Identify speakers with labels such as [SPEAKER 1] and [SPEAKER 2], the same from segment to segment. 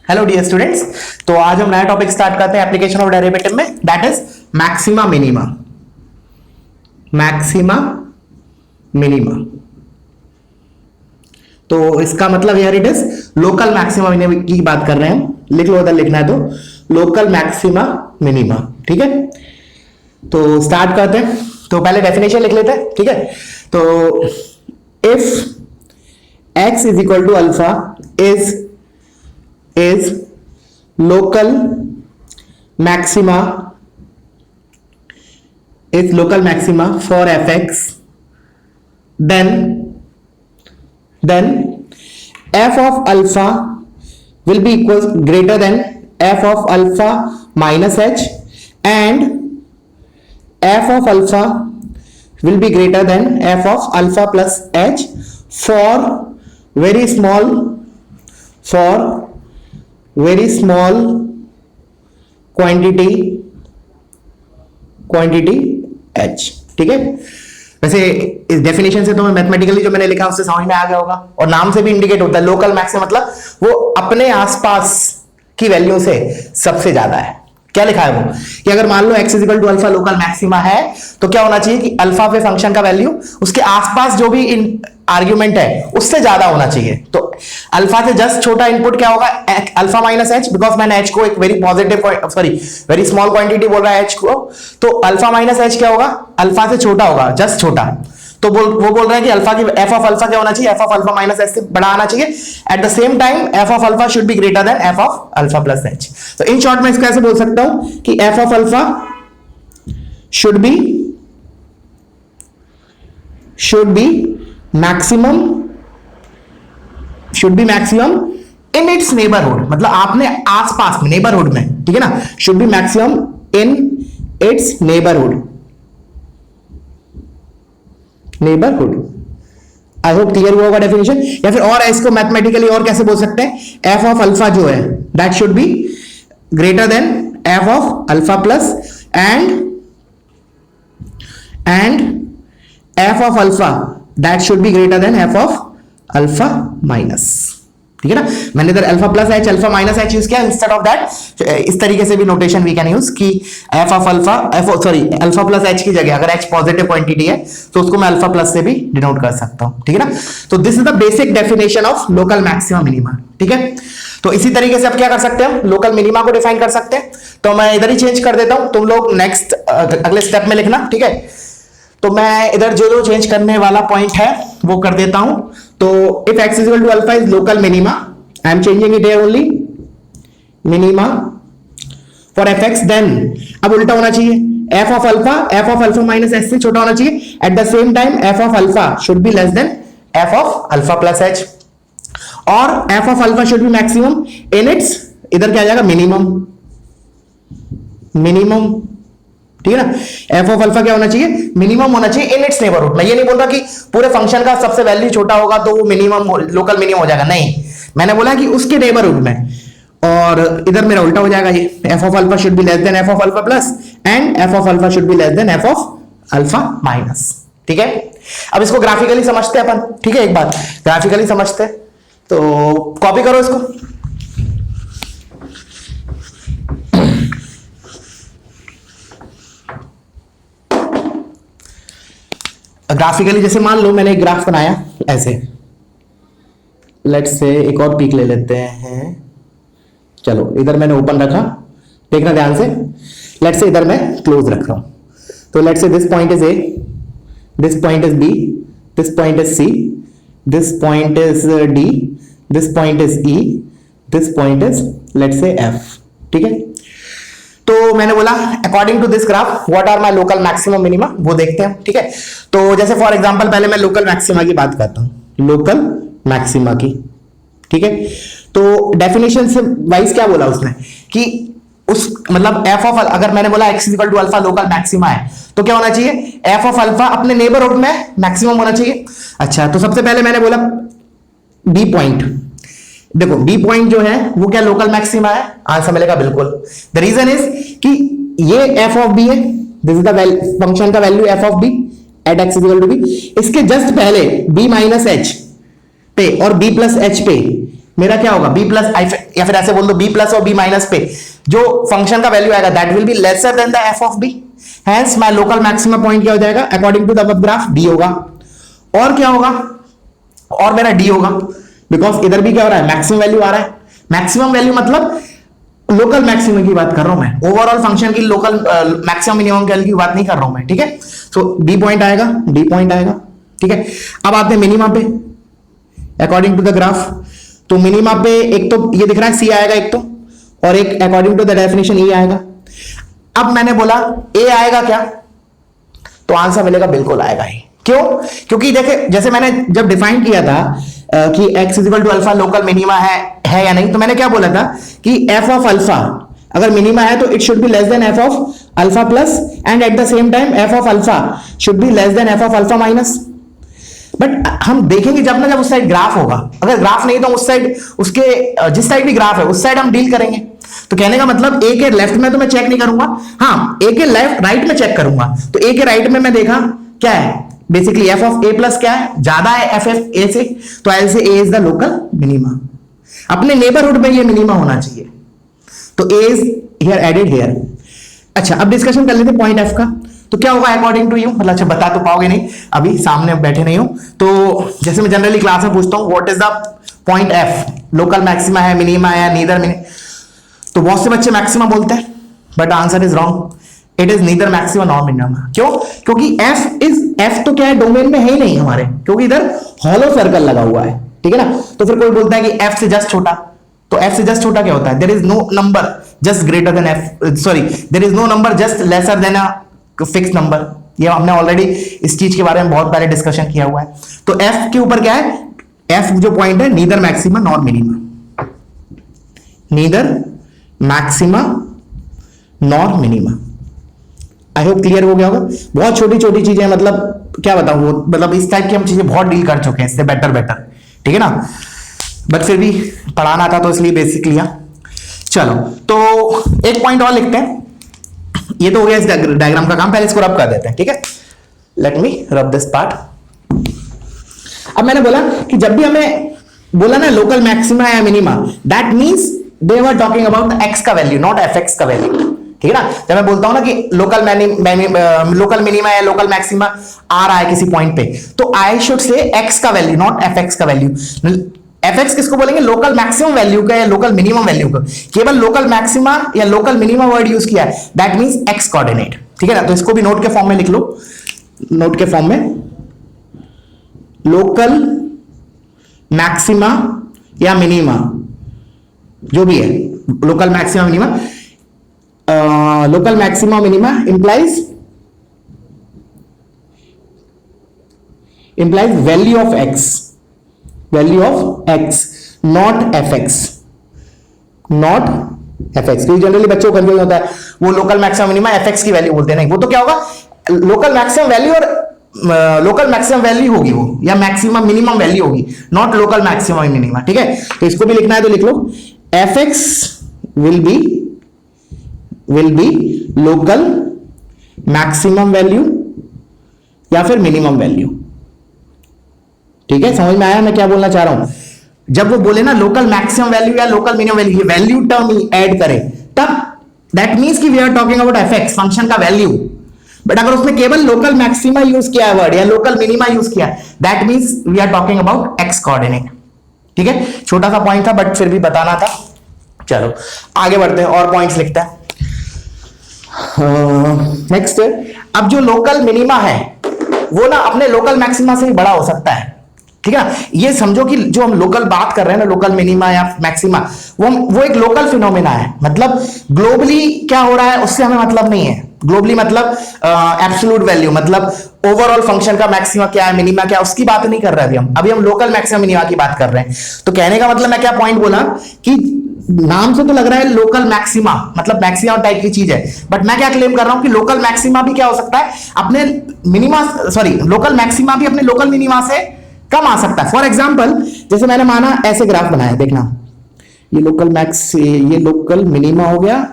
[SPEAKER 1] Hello dear students. तो आज हम नया टॉपिक स्टार्ट करते हैं एप्लीकेशन ऑफ डेरिवेटिव में, that is maxima minima. Maxima minima, तो इसका मतलब यार it is local maxima minima की बात कर रहे हैं हम। लिख लो, उधर लिखना है तो लोकल मैक्सिमा मिनिमा। ठीक है, तो स्टार्ट करते हैं। तो पहले डेफिनेशन लिख लेते हैं। ठीक है, तो if x is equal to alpha is local maxima for fx, then f of alpha will be equals greater than f of alpha minus h, and f of alpha will be greater than f of alpha plus h for very small quantity h। ठीक है, वैसे इस definition से तो मैं mathematically जो मैंने लिखा उससे समझ में आ गया होगा, और नाम से भी इंडिकेट होता है लोकल मैक्सिमम, मतलब वो अपने आसपास की वैल्यू से सबसे ज्यादा है। क्या लिखा है वो कि अगर मान लो x is equal to alpha local maxima है तो क्या होना चाहिए कि अल्फा पे फंक्शन का वैल्यू उसके आसपास जो भी आर्ग्यूमेंट है उससे ज्यादा होना चाहिए। तो अल्फा से जस्ट छोटा इनपुट क्या होगा, अल्फा माइनस एच, बिकॉज मैंने एच को एक वेरी स्मॉल क्वांटिटी बोल रहा है एच को, तो अल्फा माइनस एच क्या होगा, अल्फा से छोटा होगा, जस्ट छोटा। तो वो बोल रहा है कि अल्फा की एफ ऑफ अल्फा क्या होना चाहिए, f of alpha minus H से बड़ा आना चाहिए। At the same time F of alpha should B greater than f of alpha plus H. तो इन शॉर्ट में इसको ऐसे बोल सकता हूं कि f of alpha should be maximum in it's neighbourhood, मतलब आपने आसपास में, नेबरहुड में, ठीक है ना, should be maximum in it's neighbourhood. I hope clear हुआ होगा डेफिनेशन। या फिर और इसको मैथमेटिकली और कैसे बोल सकते हैं, एफ ऑफ अल्फा जो है that should be greater than f of alpha plus and F of alpha that should be greater than f of alpha minus. ठीक है ना, मैंने इधर alpha plus H alpha minus H use किया instead of that. इस तरीके से भी नोटेशन वी कैन यूज कि f of alpha alpha plus H की जगह अगर एच पॉजिटिव क्वांटिटी है तो उसको मैं अल्फा प्लस से भी डिनोट कर सकता हूं। ठीक है ना, तो this is the basic definition of local maxima minima. ठीक है, तो इसी तरीके से आप क्या कर सकते हैं, लोकल मिनिमा को डिफाइन कर सकते हैं। तो मैं इधर ही चेंज कर देता हूं, तुम लोग नेक्स्ट अगले स्टेप में लिखना। ठीक है, तो मैं इधर जो चेंज करने वाला पॉइंट है वो कर देता हूं। तो if x is equal to alpha is local minima, I am changing it here only minima for fx, then अब उल्टा होना चाहिए, f of alpha minus h से छोटा होना चाहिए। At the same time f of alpha should be less than f of alpha plus h, और f of alpha should be maximum in its, इधर क्या आ जाएगा, मिनिमम। ठीक है ना, एफ ऑफ अल्फा क्या होना चाहिए, मिनिमम होना चाहिए इन इट्स नेबरहुड। मैं ये नहीं बोल रहा कि पूरे फंक्शन का सबसे वैल्यू छोटा होगा तो वो मिनिमम लोकल मिनिमम हो जाएगा, नहीं, मैंने बोला कि उसके नेबरहुड में। और इधर मेरा उल्टा हो जाएगा, ये f of alpha should be less then f of alpha plus and F of alpha should be less then f of alpha minus. ठीक है, अब इसको ग्राफिकली समझते हैं अपन। ठीक है, एक बात ग्राफिकली समझते हैं, तो कॉपी करो इसको। ग्राफिकली जैसे मान लो मैंने एक ग्राफ बनाया ऐसे, लेट्स से एक और पीक ले लेते हैं। चलो इधर मैंने ओपन रखा, देखना ध्यान से, लेट्स से इधर मैं क्लोज रख रहा हूं। तो let's say this point is A, this point is B, this point is C, this point is D, this point is E, this point is let's say F. ठीक है, तो मैंने बोला according to this graph what are my local maximum minima, वो देखते हैं। ठीक है, तो जैसे फॉर एग्जांपल पहले मैं लोकल मैक्सिमा की बात करता हूं, लोकल मैक्सिमा की। ठीक है, तो डेफिनेशन से वाइज क्या बोला उसने कि उस मतलब एफ ऑफ, अगर मैंने बोला x equal to alpha local maxima है तो क्या होना चाहिए, एफ ऑफ अल्फा अपने नेबरहुड में मैक्सिमम होना चाहिए। अच्छा, तो सबसे पहले मैंने बोला बी पॉइंट, देखो बी पॉइंट जो है वो क्या लोकल मैक्सिमा है, आंसर मिलेगा बिल्कुल। द रीजन इज कि ये एफ ऑफ बी है, दिस इज द फंक्शन का value f of B at x equal to B. इसके जस्ट पहले बी माइनस एच पे और बी प्लस एच पे मेरा क्या होगा b प्लस या फिर ऐसे बोल दो b प्लस और b माइनस पे जो फंक्शन का वैल्यू आएगा that will be lesser than the f of b, hence my local maximum point क्या हो जाएगा according to the above graph d होगा। और क्या होगा, और मेरा d होगा, बिकॉज इधर भी क्या हो रहा है मैक्सिमम वैल्यू आ रहा है। मैक्सिमम वैल्यू मतलब लोकल मैक्सिमम की बात कर रहा हूं मैं, ओवरऑल फंक्शन की लोकल मैक्सिमम मिनिमम वैल्यू की बात नहीं कर रहा हूं मैं, ठीक है। सो b पॉइंट आएगा, d पॉइंट आएगा, ठीक है। अब आते हैं मिनिमा पे अकॉर्डिंग टू द ग्राफ। तो मिनिमा पे एक तो ये दिख रहा है c आएगा एक तो, और एक according to the definition e आएगा। अब मैंने बोला a आएगा क्या, तो आंसर मिलेगा बिल्कुल आएगा ही। क्यों? क्योंकि देखे जैसे मैंने जब डिफाइन किया था कि x is equal to alpha local minima है या नहीं, तो मैंने क्या बोला था कि f ऑफ अल्फा अगर मिनिमा है तो it should be less than f of alpha plus, and eight the same time f of alpha should be less than f of alpha minus. But हम देखेंगे जब ना जब उस साइड ग्राफ होगा, अगर ग्राफ नहीं तो उस साइड उसके जिस साइड भी ग्राफ है उस साइड हम डील करेंगे। तो कहने का मतलब ए के लेफ्ट में तो मैं चेक नहीं करूंगा, हाँ ए के लेफ्ट राइट में चेक करूंगा। तो ए के राइट में मैं देखा क्या है, basically F of A plus क्या है, ज्यादा है एफ एफ ए से, तो आई से ए इज द लोकल मिनिमा। अपने नेबरहुड में ये मिनिमा होना चाहिए, तो ए इज हियर एडेड हियर। अच्छा अब डिस्कशन कर लेते पॉइंट एफ का। तो क्या होगा अकॉर्डिंग टू यू, मतलब अच्छा बता तो पाओगे नहीं, अभी सामने बैठे नहीं हो, तो जैसे मैं जनरली क्लास में पूछता हूं what is the point F, local maxima है मिनिमा है नीदर मिनिमा, तो बहुत से बच्चे मैक्सिमा बोलते हैं, but answer is wrong, it is neither maxima nor minima. क्यों? क्योंकि एफ तो क्या है डोमेन में है ही नहीं हमारे, क्योंकि इधर हॉलो सर्कल लगा हुआ है, ठीक है ना। तो फिर कोई बोलता है कि एफ से जस्ट छोटा, तो एफ से जस्ट छोटा क्या होता है, there is no number just greater than f, sorry there is no number just lesser than a fix number. ये हमने ऑलरेडी इस चीज के बारे में बहुत पहले डिस्कशन किया हुआ है। तो एफ के ऊपर क्या है, एफ जो पॉइंट है neither maxima nor minima, neither maxima nor minima. I hope clear हो गया होगा। बहुत छोटी छोटी चीजें, मतलब क्या बताऊं, वो मतलब इस टाइप की हम चीजें बहुत डील कर चुके हैं, इससे बेटर, ठीक है ना, बट फिर भी पढ़ाना था तो इसलिए बेसिक लिया। चलो तो एक पॉइंट और लिखते हैं, ये तो हो गया इस डायग्राम का काम, पहले इसको रब कर देते हैं, ठीक है। Let me rub this part. अब मैंने बोला कि जब भी हमें बोला ना लोकल मैक्सिमा या minima, that means they were talking about x का वैल्यू नॉट एफ एक्स का वैल्यू, ठीक है ना। जब मैं बोलता हूं ना कि लोकल मिनिमा या लोकल मैक्सिमा आ रहा है किसी पॉइंट पे, तो आई शुड से एक्स का वैल्यू नॉट एफ एक्स का वैल्यू। एफ एक्स किसको बोलेंगे, लोकल मैक्सिमम वैल्यू का या लोकल मिनिमम वैल्यू का। केवल लोकल मैक्सिमा या लोकल मिनिमम वर्ड यूज किया है, दैट मींस एक्स कोऑर्डिनेट, ठीक है ना। तो इसको भी नोट के फॉर्म में लिख लो, नोट के फॉर्म में लोकल मैक्सिमा या मिनिमा जो भी है, local maxima minima, local maxima minima implies value of x, value of x not F x, not F x. क्योंकि जनरली बच्चों को कंफ्यूजन होता है, वो local maximum minima F x की वैल्यू बोलते हैं, नहीं वो तो क्या होगा लोकल मैक्सिमम वैल्यू और लोकल मैक्सिमम वैल्यू होगी वो, या मैक्सिमम मिनिमम वैल्यू होगी, नॉट लोकल मैक्सिमम मिनिमा, ठीक है। तो इसको भी लिखना है तो लिख लो, f x will be local maximum value या फिर मिनिमम वैल्यू, ठीक है। समझ में आया मैं क्या बोलना चाह रहा हूं। जब वो बोले ना लोकल मैक्सिमम वैल्यू या local minimum value, value term add करें, तब दैट मींस कि we are talking about f x function का वैल्यू। बट अगर उसने केवल लोकल मैक्सिमा यूज किया वर्ड या लोकल मिनिमा यूज किया, that means we are talking about x coordinate, ठीक है। छोटा सा पॉइंट था बट फिर भी बताना था। चलो आगे बढ़ते हैं और पॉइंट्स लिखते हैं। नेक्स्ट, अब जो लोकल मिनिमा है वो ना अपने लोकल मैक्सिमा से भी बड़ा हो सकता है, ठीक है ना। ये समझो कि जो हम लोकल बात कर रहे हैं ना, लोकल मिनिमा या मैक्सिमा, वो एक लोकल फिनोमेना है, मतलब ग्लोबली क्या हो रहा है उससे हमें मतलब नहीं है। ग्लोबली मतलब एब्सोल्यूट वैल्यू, मतलब ओवरऑल फंक्शन का मैक्सिमा क्या है, मिनिमा क्या है, उसकी बात नहीं कर रहे हैं अभी हम लोकल मैक्सिमा मिनिमा की बात कर रहे हैं। तो कहने का मतलब मैं क्या पॉइंट बोला कि नाम से तो लग रहा है लोकल मैक्सिमा मतलब मैक्सिमा टाइप की चीज है, बट मैं क्या क्लेम कर रहा हूं कि लोकल मैक्सिमा भी क्या हो सकता है अपने मिनिमा, सॉरी लोकल मैक्सिमा भी अपने लोकल मिनिमा से कम आ सकता है। फॉर एग्जांपल जैसे मैंने माना ऐसे ग्राफ बनाया, देखना ये लोकल मैक्स, ये लोकल मिनिमा हो गया,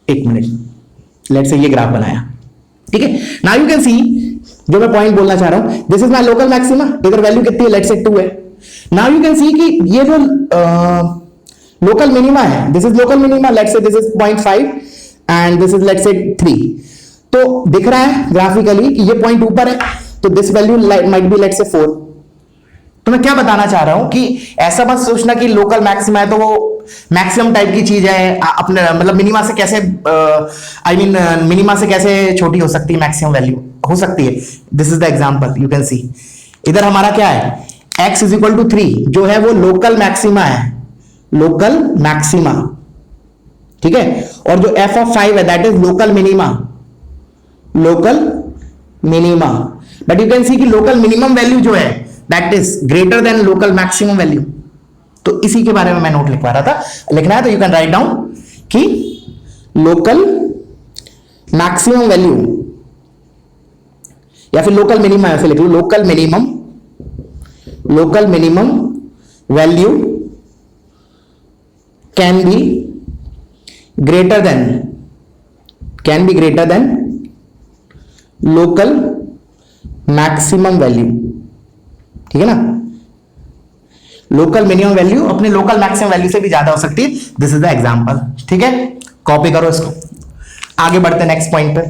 [SPEAKER 1] एक मिनट, लेट्स से ये ग्राफ बनाया, ठीक है। नाउ यू कैन सी जो मैं पॉइंट बोलना चाह रहा हूं, this is my local maxima, इधर वैल्यू कितनी है, लेट्स से 2 है। नाउ यू कैन सी कि ये जो लोकल मिनिमा है, this is local minima, let's say this is 0.5 and this is let's से 3। तो दिख रहा है ग्राफिकली कि ये पॉइंट ऊपर है, तो this value might be let's say 4। तो मैं क्या बताना चाह रहा हूं कि ऐसा मत सोचना कि लोकल मैक्सिमा है तो वो मैक्सिमम टाइप की चीज है, अपने मतलब मिनिमा से कैसे मिनिमा से कैसे छोटी हो सकती है मैक्सिमम वैल्यू, हो सकती है। This is the example, you can सी इधर हमारा क्या है, x इज इक्वल टू 3 जो है वो लोकल मैक्सिमा है, लोकल मैक्सिमा, ठीक है। और जो f ऑफ 5 है that is local minima, local minima. But you can see कि लोकल मिनिमम वैल्यू जो है that is greater than local maximum value. तो इसी के बारे में मैं नोट लिखवा रहा था, लिखना है तो यू कैन राइट डाउन कि लोकल मैक्सिमम वैल्यू या फिर लोकल मिनिमम, ऐसे लिख लो local minimum value can be greater than local maximum value, ठीक है ना। लोकल मिनिमम वैल्यू अपने लोकल मैक्सिमम वैल्यू से भी ज्यादा हो सकती है। दिस इज द एग्जांपल, ठीक है। कॉपी करो इसको, आगे बढ़ते नेक्स्ट पॉइंट पे।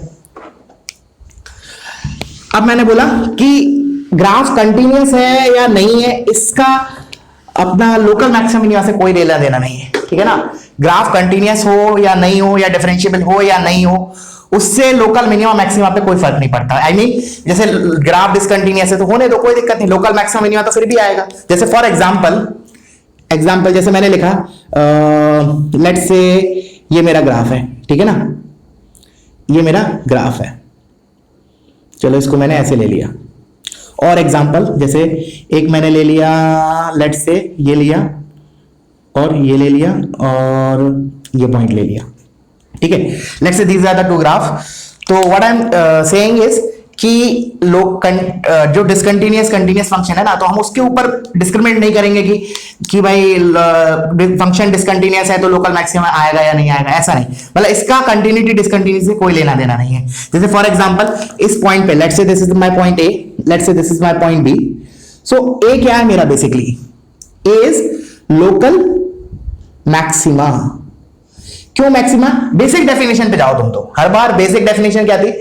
[SPEAKER 1] अब मैंने बोला कि ग्राफ कंटिन्यूअस है या नहीं है, इसका अपना लोकल मैक्सिमम मिनिमम से कोई लेना देना नहीं है, ठीक है ना। ग्राफ कंटिन्यूअस हो या नहीं हो, या डिफरेंशिएबल हो या नहीं हो, उससे लोकल मिनिमम मैक्सिमम पे कोई फर्क नहीं पड़ता। आई मीन जैसे ग्राफ डिसकंटिन्यूअस है तो होने दो, कोई दिक्कत नहीं, लोकल मैक्सिमम मिनिमम तो फिर भी आएगा। जैसे फॉर एग्जांपल जैसे मैंने लिखा लेट्स से ये मेरा ग्राफ है, ठीक है ना, ये मेरा ग्राफ है, चलो इसको मैंने ऐसे ले लिया। और एग्जांपल जैसे एक मैंने ले लिया, लेट्स से ये लिया और ये ले लिया और ये पॉइंट ले लिया, ठीक है। Let's say these are the two graph. तो what I am saying is कि जो डिसकंटिन्यूअस कंटिन्यूअस फंक्शन है ना, तो हम उसके ऊपर डिस्क्रिमिनेट नहीं करेंगे कि भाई फंक्शन डिसकंटिन्यूअस है तो लोकल मैक्सिमम आएगा या नहीं आएगा, ऐसा नहीं। मतलब इसका कंटिन्यूटी डिसकंटिन्यूटी से कोई लेना देना नहीं है। जैसे फॉर एग्जांपल इस पॉइंट पे let's say this is my point A, let's say this is my point B. So A क्या है मेरा, basically A is local maxima. क्यों मैक्सिमा? बेसिक डेफिनेशन पे जाओ तुम तो, हर बार बेसिक डेफिनेशन क्या थी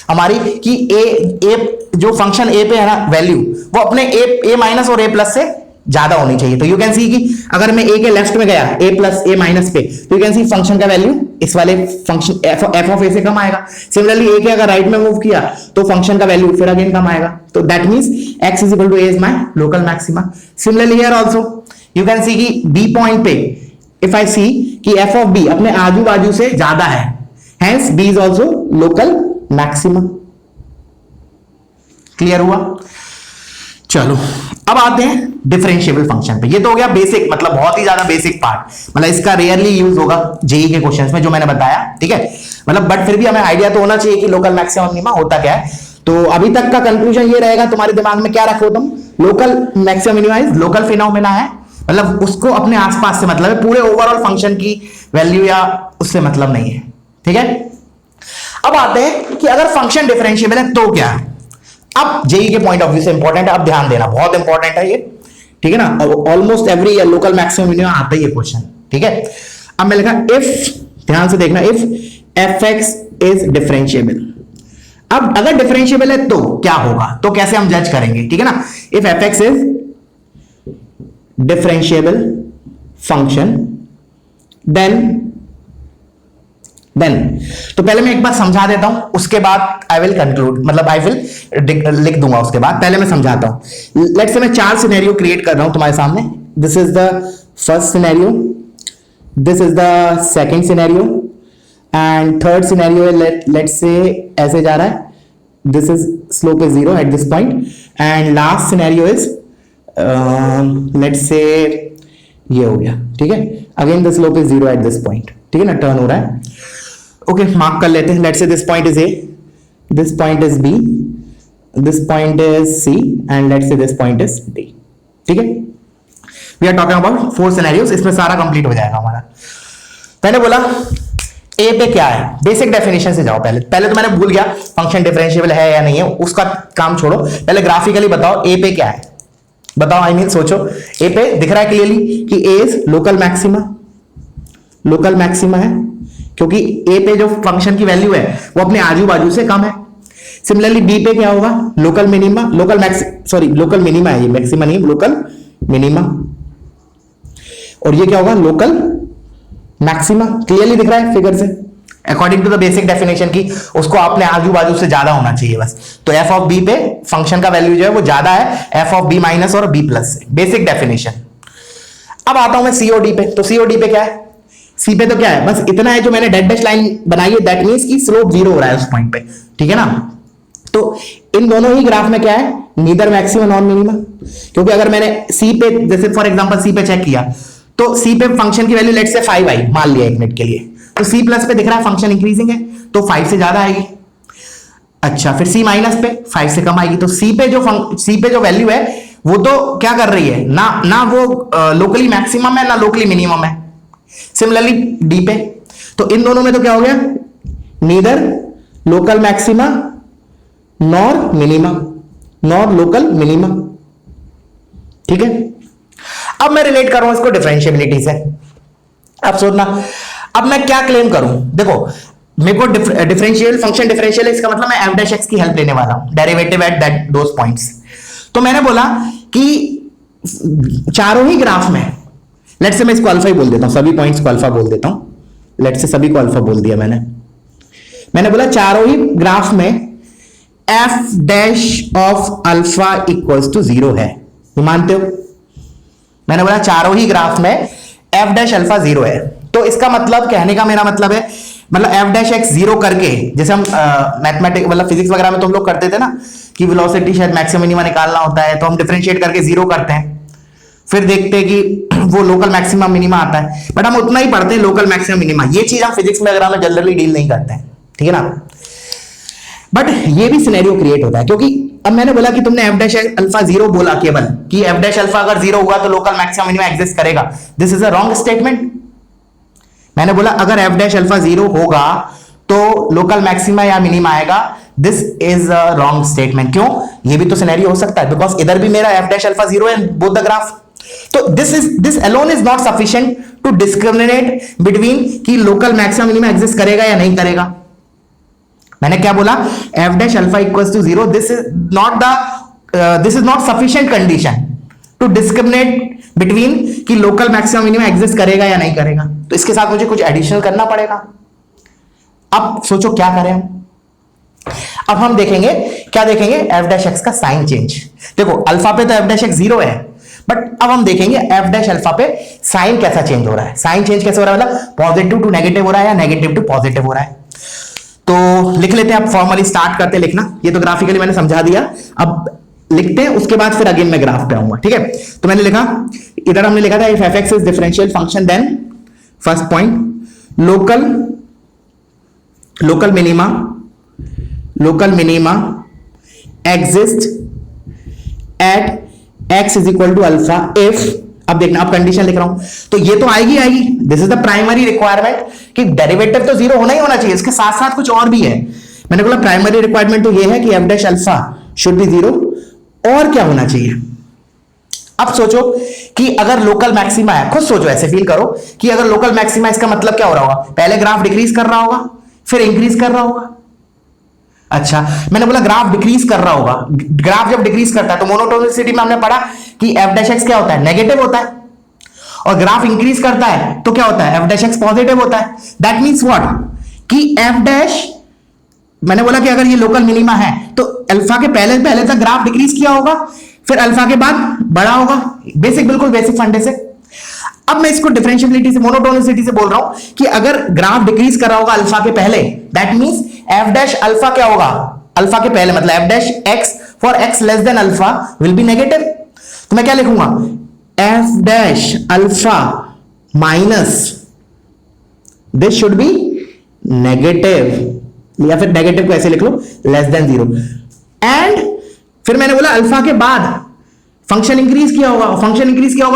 [SPEAKER 1] हमारी कि ए जो फंक्शन ए पे है ना वैल्यू, वो अपने ए माइनस और ए प्लस से ज्यादा होनी चाहिए। तो यू कैन सी कि अगर मैं ए के लेफ्ट में गया ए प्लस ए माइनस पे, तो यू कैन सी फंक्शन का वैल्यू इस वाले फंक्शन एफ ऑफ ए से कम आएगा। सिमिलरली ए के अगर राइट में मूव किया तो फंक्शन का वैल्यू फिर अगेन कम आएगा। तो that means x is equal to A is my local maxima. Similarly here also you can see कि बी पॉइंट पे इफ आई सी कि एफ ऑफ बी अपने आजू बाजू से ज्यादा है, hence B is also local maxima. Clear हुआ? चलो अब आते हैं डिफरेंशिएबल फंक्शन पे। ये तो हो गया बेसिक, मतलब बहुत ही ज्यादा बेसिक पार्ट, मतलब इसका रेयरली यूज होगा जेई के क्वेश्चंस में जो मैंने बताया, ठीक है। मतलब बट फिर भी हमें आइडिया तो होना चाहिए कि लोकल मैक्सिमम मिनिमा होता क्या है। तो अभी तक का कंक्लूजन ये रहेगा, तुम्हारे दिमाग में क्या रखो तुम, local maximum minima is local phenomena है, मतलब उसको अपने आसपास से मतलब है, पूरे ओवरऑल फंक्शन की वैल्यू या उससे मतलब नहीं है, ठीक है। अब आते हैं कि अगर फंक्शन डिफरेंशिएबल है तो क्या है। अब जेई के पॉइंट ऑफ व्यू से इंपॉर्टेंट है, अब ध्यान देना, बहुत इंपॉर्टेंट है ये, ठीक है ना। Almost every local maximum minimum आता ही है क्वेश्चन, ठीक है। अब मैं लिखा इफ, ध्यान से देखना, if f x is differentiable. अब अगर डिफरेंशिएबल है तो क्या होगा, तो कैसे हम जज करेंगे, ठीक है ना। If f x is differentiable function then तो पहले मैं एक बार समझा देता हूं, उसके बाद आई विल कंक्लूड, मतलब आई विल लिख दूंगा उसके बाद, पहले मैं समझाता हूं। लेट्स से मैं 4 सिनेरियो क्रिएट कर रहा हूं तुम्हारे सामने। This is the first scenario, this is the second scenario and third scenario let's say ऐसे जा रहा है, this is slope is 0 at this point and last scenario is let's से ये हो गया, ठीक है। Again the slope is 0 at this point, ठीक है ना, टर्न हो रहा है। ओके, मार्क कर लेते हैं। Let's say this point is A, this point is B, this point is C and let's say this point is D, ठीक है। We are talking about 4 scenarios, इसमें सारा कंप्लीट हो जाएगा हमारा। मैंने बोला ए पे क्या है, बेसिक डेफिनेशन से जाओ। पहले तो मैंने भूल गया फंक्शन डिफरेंशिएबल है या नहीं है, उसका काम छोड़ो, पहले ग्राफिकली बताओ ए पे क्या है। बताओ, आई मीन सोचो, ए पे दिख रहा है क्लियरली कि A is local maxima, local maxima है क्योंकि ए पे जो फंक्शन की वैल्यू है वो अपने आजू बाजू से कम है। सिमिलरली बी पे क्या होगा, local minima, local max sorry local minima है, ये मैक्सिमा नहीं, लोकल मिनिमा। और ये क्या होगा, लोकल मैक्सिमा। क्लियरली दिख रहा है फिगर से, according to the basic definition की उसको आपने आजू बाजू से ज्यादा होना चाहिए बस। तो एफ ऑफ बी पे फंक्शन का वैल्यू जो है वो ज्यादा है एफ ऑफ बी माइनस और बी प्लस से, बेसिक डेफिनेशन। अब आता हूं मैं सीओडी पे। तो सीओडी पे क्या है, सी पे तो क्या है, बस इतना है जो मैंने डेड डैश लाइन बनाई है, दैट मींस कि स्लोप जीरो हो रहा है उस पॉइंट पे, ठीक है ना। तो इन दोनों ही ग्राफ में क्या है, नीदर मैक्सिमा नॉन मिनिमा, क्योंकि अगर मैंने सी पे जैसे फॉर एग्जांपल सी पे चेक किया तो सी पे फंक्शन की वैल्यू लेट से 5 आई, मान लिया 1 मिनट के लिए, तो सी प्लस पे दिख रहा है फंक्शन इंक्रीजिंग है तो 5 से ज्यादा आएगी। अच्छा, फिर सी माइनस पे 5 से कम आएगी। तो सी पे जो वैल्यू है वो तो क्या कर रही है, ना वो लोकली मैक्सिमम है ना लोकली मिनिमम है। सिमिलरली डी पे, तो इन दोनों में तो क्या हो गया, neither local maxima nor minima, nor local minima, ठीक है। अब मैं रिलेट कर रहा हूं इसको डिफरेंशिएबिलिटी से। अब सोचना, अब मैं क्या क्लेम करूं, देखो मेरे को डिफरेंशियल फंक्शन डिफरेंशियल है, इसका मतलब मैं एफ डैश एक्स की हेल्प लेने वाला हूं, derivative at that those points. तो मैंने बोला कि चारों ही ग्राफ में, लेट से मैं इसको अल्फा ही बोल देता हूं, सभी पॉइंट्स को अल्फा बोल देता हूं, लेट से सभी को अल्फा बोल दिया मैंने बोला चारों ही ग्राफ में f dash of alpha equals to 0 है, तुम मानते हो। मैंने बोला चारों ही ग्राफ में एफ डैश अल्फा 0 है, तो इसका मतलब, कहने का मेरा मतलब है, मतलब एफ डैश एक्स 0 करके, जैसे हम मैथमेटिक्स मतलब फिजिक्स वगैरह में तो हम लोग करते थे ना कि वेलोसिटी शायद मैक्सिमम मिनिमा निकालना होता है, तो हम डिफरेंशिएट करके 0 करते हैं, फिर देखते हैं कि वो लोकल मैक्सिमम मिनिमा आता है, बट हम उतना ही पढ़ते हैं लोकल मैक्सिमम मिनिमा। ये चीज हम फिजिक्स में वगैरह में जनरली डील नहीं करते हैं, ठीक है ना। बट ये भी सिनेरियो क्रिएट होता है, क्योंकि अब मैंने बोला कि तुमने एफ डैश अल्फा 0 बोला केवल, कि एफ डैश अल्फा अगर 0 हुआ तो लोकल मैक्सिमम मिनिमा एग्जिस्ट करेगा। This is a wrong statement. मैंने बोला अगर एफ डैश अल्फा 0 होगा तो लोकल मैक्सिमा या मिनिमा आएगा। This is a wrong statement. क्यों, ये भी तो सिनेरियो हो सकता है, बिकॉज इधर भी मेरा एफ डैश अल्फा 0 है बोथ द ग्राफ। तो this alone is not sufficient to discriminate between कि लोकल मैक्सिमम मिनिमा एग्जिस्ट करेगा या नहीं करेगा। मैंने क्या बोला, f dash alpha equals to 0, this is not sufficient condition to discriminate between कि लोकल मैक्सिमम मिनिमा एग्जिस्ट करेगा या नहीं करेगा। तो इसके साथ मुझे कुछ एडिशनल करना पड़ेगा। अब सोचो क्या करें हम। अब हम देखेंगे, क्या देखेंगे, एफ डैश एक्स का साइन चेंज। देखो अल्फा पे तो एफ डैश एक्स 0 है, बट अब हम देखेंगे एफ डैश अल्फा पे साइन कैसा चेंज हो रहा है। साइन चेंज कैसे हो रहा है, मतलब पॉजिटिव टू नेगेटिव हो रहा है या नेगेटिव टू पॉजिटिव हो रहा है। तो लिख लेते हैं, अब फॉर्मली स्टार्ट करते हैं लिखना। ये तो ग्राफिकली मैंने समझा दिया, अब लिखते हैं, उसके बाद फिर अगेन मैं ग्राफ पे आऊंगा, ठीक है। तो मैंने लिखा, इधर हमने लिखा था if f x is differential function then first point local minima exist at x is equal to alpha if, अब देखना, अब कंडीशन लिख रहा हूं, तो ये तो आएगी। This is the primary requirement कि डेरिवेटिव तो 0 होना ही होना चाहिए, इसके साथ साथ कुछ और भी है। मैंने बोला प्राइमरी रिक्वायरमेंट तो ये है कि f dash alpha should B 0, और क्या होना चाहिए। अब सोचो कि अगर लोकल मैक्सिमा है, खुद सोचो, ऐसे फील करो कि अगर लोकल मैक्सिमा, इसका मतलब क्या हो रहा होगा, पहले ग्राफ डिक्रीज कर रहा होगा फिर इंक्रीज कर रहा होगा। अच्छा, मैंने बोला ग्राफ डिक्रीज कर रहा होगा। ग्राफ जब डिक्रीज करता है तो मोनोटोनिसिटी में हमने पढ़ा कि एफ डैश एक्स क्या होता है, नेगेटिव होता है, और ग्राफ इंक्रीज करता है तो क्या होता है, एफ डैश एक्स पॉजिटिव होता है। दैट मींस व्हाट, कि एफ डैश, मैंने बोला कि अगर ये लोकल मिनिमा है तो अल्फा के पहले तक ग्राफ डिक्रीज किया होगा, फिर अल्फा के बाद बढ़ा होगा। बेसिक, बिल्कुल बेसिक फंडे से। अब मैं इसको डिफरेंशिएबिलिटी से, मोनोटोनिसिटी से बोल रहा हूं कि अगर ग्राफ डिक्रीज कर रहा होगा अल्फा के पहले, that means F dash alpha क्या होगा, अल्फा के पहले, मतलब f dash x for x less than alpha will be negative. तो मैं क्या लिखूंगा, F dash alpha minus this should be negative, या फिर नेगेटिव को ऐसे लिख लो, लेस देन 0। एंड फिर मैंने बोला अल्फा के बाद फंक्शन इंक्रीज किया होगा,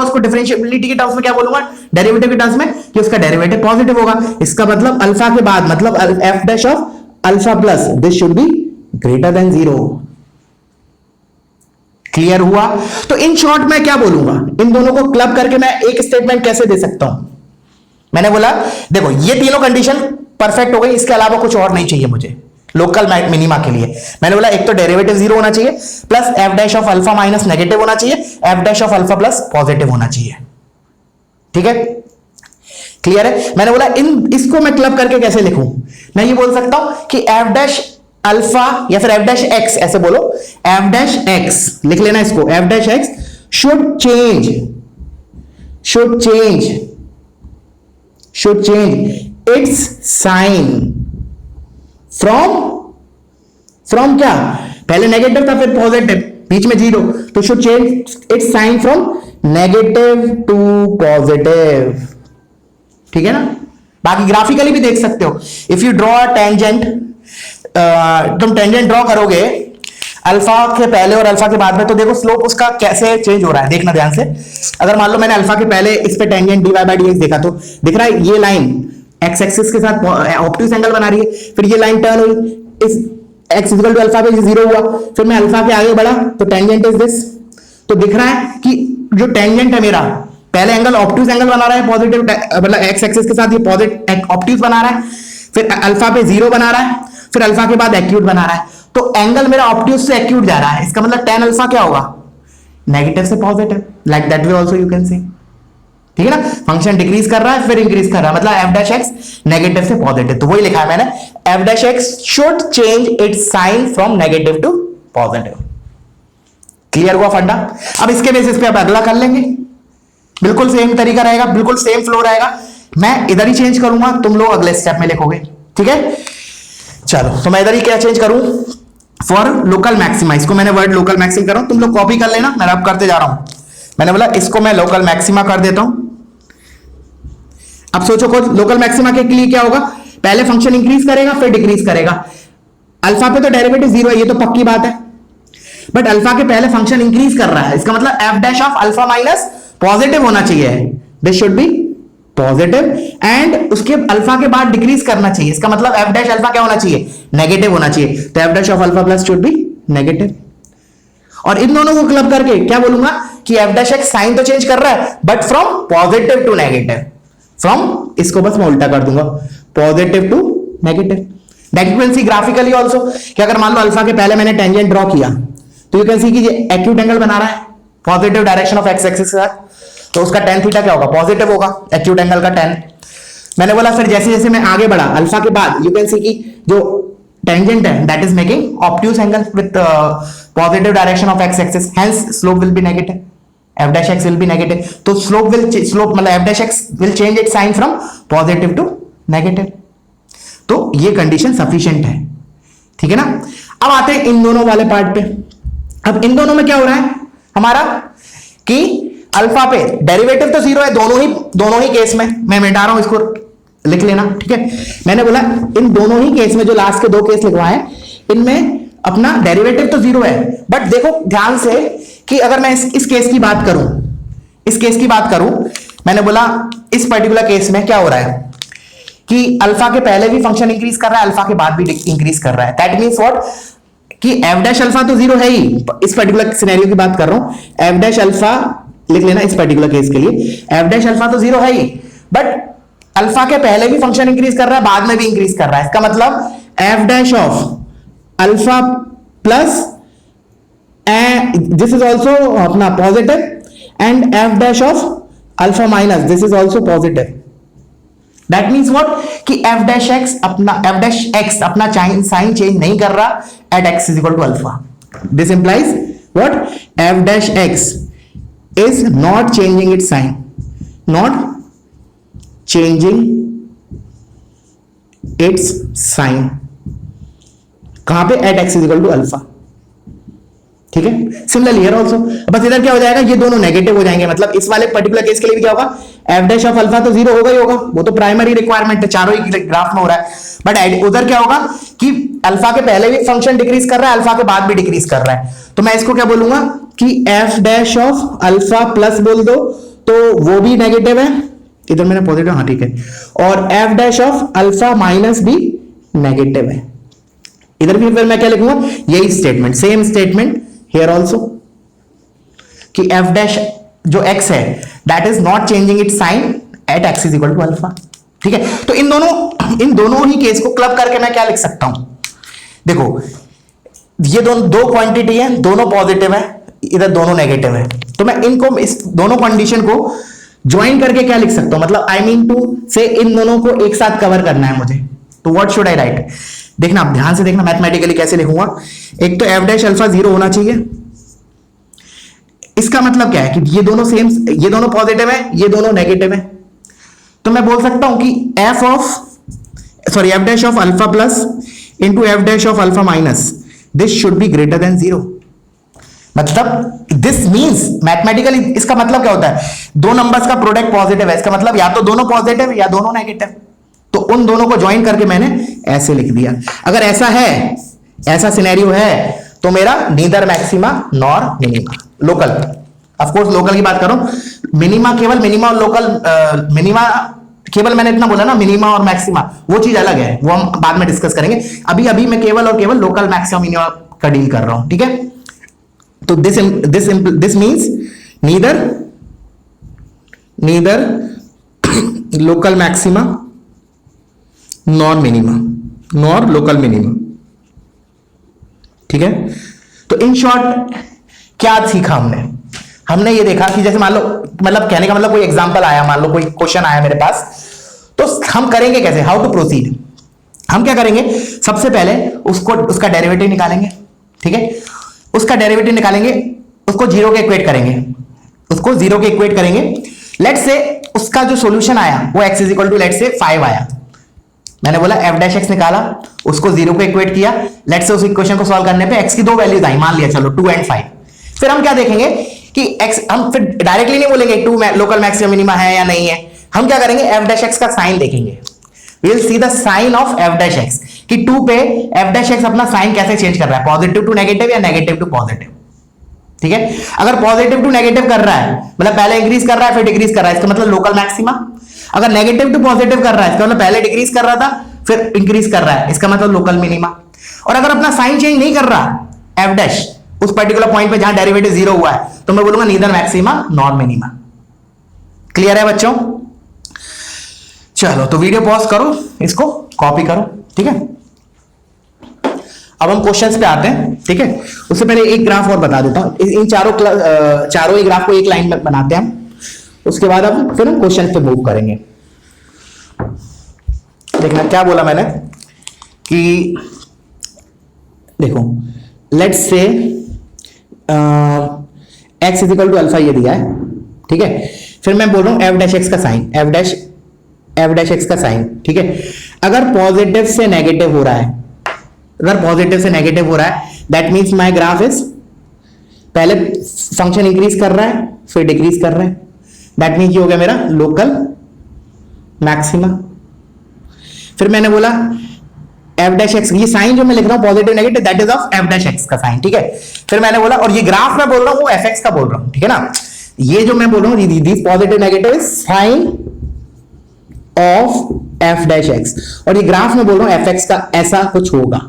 [SPEAKER 1] उसको डिफरेंशिएबिलिटी के टर्म्स में क्या बोलूंगा, डेरिवेटिव के टर्म्स में, कि उसका डेरिवेटिव पॉजिटिव होगा। इसका मतलब अल्फा के बाद, मतलब f dash of alpha plus this should be greater then 0। Clear हुआ? तो इन शॉर्ट मैं क्या बोलूंगा, इन दोनों को क्लब करके मैं एक स्टेटमेंट कैसे दे सकता हूं? मैंने बोला देखो ये तीनों कंडीशन परफेक्ट हो गई, इसके अलावा कुछ और नहीं चाहिए मुझे लोकल मिनिमा के लिए। मैंने बोला एक तो डेरिवेटिव जीरो होना चाहिए, plus F dash of alpha minus negative होना चाहिए, F dash of alpha plus positive होना चाहिए। ठीक है, क्लियर है? मैंने बोला इन इसको मैं क्लब करके कैसे लिखूं? मैं ये बोल सकता हूं कि एफ डैश अल्फा या फिर एफ डैश एक्स, ऐसे बोलो, एफ डैश एक्स लिख लेना इसको, f dash x should change its sign from क्या, पहले नेगेटिव था फिर पॉजिटिव, बीच में जीरो, तो should change its sign from negative to positive. ठीक है ना? बाकी ग्राफिकली भी देख सकते हो, if you draw a tangent, तुम टेंजेंट ड्रॉ करोगे अल्फा के पहले और अल्फा के बाद में, तो देखो स्लोप उसका कैसे चेंज हो रहा है, देखना ध्यान से। अगर मान लो मैंने अल्फा के पहले इस पे टेंजेंट dy बाय dx देखा, तो दिख रहा है ये लाइन एक्स एक्सिस के साथ ऑब्ट्यूज एंगल बना रही है, फिर ये लाइन टर्न हुई, इस x इक्वल टू अल्फा पे जीरो हुआ, फिर मैं अल्फा के आगे बढ़ा तो टेंजेंट इज दिस। तो दिख रहा है कि जो टेंजेंट है मेरा, पहले एंगल ऑब्ट्यूज एंगल बना रहा है पॉजिटिव, मतलब एक्स एक्सिस के साथ ये पॉजिटिव ऑब्ट्यूज बना रहा है, फिर अल्फा पे जीरो बना रहा है, फिर अल्फा के बाद एक्यूट बना रहा है, तो एंगल मेरा ऑब्ट्यूज से एक्यूट जा रहा है, इसका मतलब tan अल्फा क्या होगा, नेगेटिव से positive, like that way also you can सी। ठीक है ना? फंक्शन डिक्रीज कर रहा है फिर इंक्रीज कर रहा है, मतलब एफ डैश एक्स नेगेटिव से पॉजिटिव, तो वही लिखा है मैंने, f dash x should change its sign from negative to positive. Clear हुआ फंडा? अब इसके बेसिस पे अब अगला कर लेंगे, बिल्कुल सेम तरीका रहेगा, बिल्कुल सेम फ्लो रहेगा, मैं इधर ही चेंज करूंगा, तुम लोग अगले स्टेप में लिखोगे। ठीक है, चलो तो मैं इधर ही क्या चेंज करूं, फॉर लोकल मैक्सिमा, इसको मैंने वर्ड लोकल मैक्सिम कर रहा हूं, तुम लोग कॉपी कर लेना, मैं अब करते जा रहा हूं। मैंने बोला इसको मैं लोकल मैक्सिमा कर देता हूं। अब सोचो खुद, लोकल मैक्सिमा के लिए क्या होगा, पहले फंक्शन इंक्रीज करेगा फिर डिक्रीज करेगा, अल्फा पे तो डेरिवेटिव जीरो है, ये तो पक्की बात है, बट अल्फा के पहले फंक्शन इंक्रीज कर रहा है, इसका मतलब f dash of alpha minus positive होना चाहिए, this should be positive, and उसके अल्फा के बाद डिक्रीज करना चाहिए, इसका मतलब एफ डैश अल्फा क्या होना चाहिए, नेगेटिव होना चाहिए, तो f dash of alpha plus should be negative. और इन दोनों को क्लब करके क्या बोलूंगा कि एफ डैश एक्स साइन तो चेंज कर रहा है but from positive to negative, from, इसको बस मैं उल्टा कर दूंगा, positive to negative. That you can see graphically also कि अगर मान लो अल्फा के पहले मैंने टेंजेंट ड्रॉ किया, तो यू कैन सी कि ये एक्यूट एंगल बना रहा है positive direction of x axis के साथ, तो उसका tan थीटा क्या होगा, पॉजिटिव होगा, एक्यूट एंगल का tan। मैंने बोला फिर जैसे जैसे मैं आगे बढ़ा अल्फा के बाद, यू कैन सी कि जो टेंजेंट है that is making obtuse angle with positive direction of x axis, hence slope will be negative, f dash x will be negative, तो स्लोप मतलब f dash x will change its sign from positive to negative, तो ये condition sufficient है। ठीक है ना? अब आते हैं इन दोनों वाले पार्ट पे। अब इन दोनों में क्या हो रहा है हमारा कि अल्फा पे डेरिवेटिव तो जीरो है दोनों ही केस में, मैं मिटा रहा हूं, इसको लिख लेना। ठीक है, मैंने बोला इन दोनों ही केस में, जो लास्ट के दो केस लिखवाए इनमें अपना डेरिवेटिव तो जीरो है, बट देखो ध्यान से कि अगर मैं इस केस की बात करूं, मैंने बोला इस पर्टिकुलर केस में क्या हो रहा है कि अल्फा के पहले भी फंक्शन इंक्रीज कर रहा है, अल्फा के बाद भी इंक्रीज कर रहा है, दैट मींस व्हाट कि एफ डैश अल्फा तो जीरो है ही, इस पर्टिकुलर सिनेरियो की बात कर रहा हूं, एफ डैश अल्फा लिख लेना इस पर्टिकुलर केस के लिए, एफ डैश अल्फा तो जीरो है ही, बट अल्फा के पहले भी फंक्शन इंक्रीज कर रहा है, बाद में भी इंक्रीज कर रहा है, इसका मतलब f dash of alpha plus this is also अपना positive, and f dash of alpha minus this is also positive. That means what कि एफ डैश एक्स अपना साइन चेंज नहीं कर रहा at x is equal to alpha, this implies what, f dash x is not changing its sign, not changing its sign, कहां पे, at x is equal to alpha। ठीक है, similarly here also, बस इधर क्या हो जाएगा, ये दोनों नेगेटिव हो जाएंगे, मतलब इस वाले पर्टिकुलर केस के लिए भी क्या होगा, एफ डैश ऑफ अल्फा तो जीरो होगा ही होगा, वो तो प्राइमरी रिक्वायरमेंट है, चारों ही ग्राफ में हो रहा है, बट उधर क्या होगा कि अल्फा के पहले भी फंक्शन डिक्रीज कर रहा है, अल्फा के बाद भी डिक्रीज कर रहा है, तो मैं इसको क्या बोलूंगा कि f dash of alpha plus बोल दो तो वो भी नेगेटिव है, इधर मैंने पॉजिटिव, हाँ ठीक है, और f dash of alpha minus भी नेगेटिव है, इधर भी फिर मैं क्या लिखूंगा, यही statement, same statement here also, कि एफ डैश जो एक्स है that is not changing it sign at x is equal to alpha. ठीक है, तो इन दोनों ही केस को क्लब करके मैं क्या लिख सकता हूं, देखो ये दो क्वांटिटी है, दोनों पॉजिटिव है, इधर दोनों नेगेटिव है, तो मैं इनको इस दोनों कंडीशन को ज्वाइन करके क्या लिख सकता हूं, मतलब आई मीन टू से इन दोनों को एक साथ कवर करना है मुझे, तो व्हाट शुड आई राइट। देखना, आप ध्यान से देखना मैथमेटिकली कैसे लिखूंगा। एक तो एफ डैश अल्फा 0 होना चाहिए, इसका मतलब क्या है कि ये दोनों सेम, ये दोनों पॉजिटिव है, ये दोनों नेगेटिव है, तो मैं बोल सकता हूं कि f dash of alpha plus into F dash of alpha minus this should be greater then 0। मतलब दिस मींस मैथमेटिकली इसका मतलब क्या होता है, दो नंबर्स का प्रोडक्ट पॉजिटिव है, इसका मतलब या तो दोनों पॉजिटिव या दोनों नेगेटिव, तो उन दोनों को ज्वाइन करके मैंने ऐसे लिख दिया। अगर ऐसा है, ऐसा सिनेरियो है, तो मेरा neither maxima nor minima, local, of course local की बात करूं, मिनिमा केवल मिनिमा और लोकल, मिनिमा केवल मैंने इतना बोला ना, मिनिमा और मैक्सिमा वो चीज अलग है, वो हम बाद में डिस्कस करेंगे। अभी मैं केवल और केवल लोकल मैक्सिमा मिनिमा का डील कर रहा हूं, ठीक है। तो this means neither local maxima nor minima nor local minima, ठीक है। तो इन शॉर्ट क्या सीखा हमने ये देखा कि जैसे मान लो, मतलब कहने का मतलब कोई एग्जांपल आया, मान लो कोई क्वेश्चन आया मेरे पास, तो हम करेंगे कैसे, हाउ टू प्रोसीड। हम क्या करेंगे, सबसे पहले उसका डेरिवेटिव निकालेंगे, ठीक है। उसका डेरिवेटिव निकालेंगे, उसको जीरो के इक्वेट करेंगे, लेट से उसका जो सॉल्यूशन आया वो x is equal to let say 5 आया, मैंने बोला f डैश x निकाला, उसको जीरो को इक्वेट किया, लेट से उस इक्वेशन को सॉल्व करने पे x की दो वैल्यूज आई, मान लिया चलो 2 and 5। फिर हम क्या देखेंगे कि x, हम फिर डायरेक्टली नहीं बोलेंगे 2 लोकल मैक्सिमम मिनिमा है या नहीं है, हम क्या करेंगे f डैश x का साइन देखेंगे, we will see the sign of f dash x, कि 2 पे f डैश x अपना साइन कैसे चेंज कर रहा है, पॉजिटिव टू नेगेटिव या नेगेटिव टू पॉजिटिव, ठीक है। अगर पॉजिटिव टू नेगेटिव कर रहा है, मतलब पहले इंक्रीज कर रहा है फिर डिक्रीज कर रहा है, इसका मतलब लोकल मैक्सिमा। अगर नेगेटिव टू पॉजिटिव कर रहा है, इसका मतलब पहले डिक्रीज कर रहा था फिर इंक्रीज कर रहा है, इसका मतलब लोकल मिनिमा। और अगर अपना साइन चेंज नहीं कर रहा f डैश उस पर्टिकुलर पॉइंट पे जहां डेरिवेटिव 0 हुआ है, तो मैं बोलूंगा neither maxima nor minima. Clear है बच्चों? चलो तो वीडियो पॉज करो, इसको कॉपी करो, ठीक है। अब हम क्वेश्चंस पे आते हैं, ठीक है। उससे पहले एक ग्राफ और बता देता हूं, इन चारों ही ग्राफ को एक लाइन में बनाते हैं हम, उसके बाद अब फिर हम क्वेश्चन पे मूव करेंगे। देखना क्या बोला मैंने कि देखो, let's say x is equal to alpha ये दिया है, ठीक है। फिर मैं बोल रहा हूं f डैश x का साइन, f डैश x का साइन, ठीक है। अगर पॉजिटिव से नेगेटिव हो रहा है, that means my graph is, पहले फंक्शन इंक्रीज कर रहा है फिर डिक्रीज कर रहा है, दैट मींस ये हो गया मेरा लोकल मैक्सिमा। फिर मैंने बोला f डैश x, ये साइन जो मैं लिख रहा हूं positive negative, that is of f dash x का साइन, ठीक है। फिर मैंने बोला, और ये ग्राफ मैं बोल रहा हूं वो fx का बोल रहा हूं, ठीक है ना। ये जो मैं बोल रहा हूं this positive negative is sine of f dash x, और ये ग्राफ में बोल रहा हूं fx का ऐसा कुछ होगा।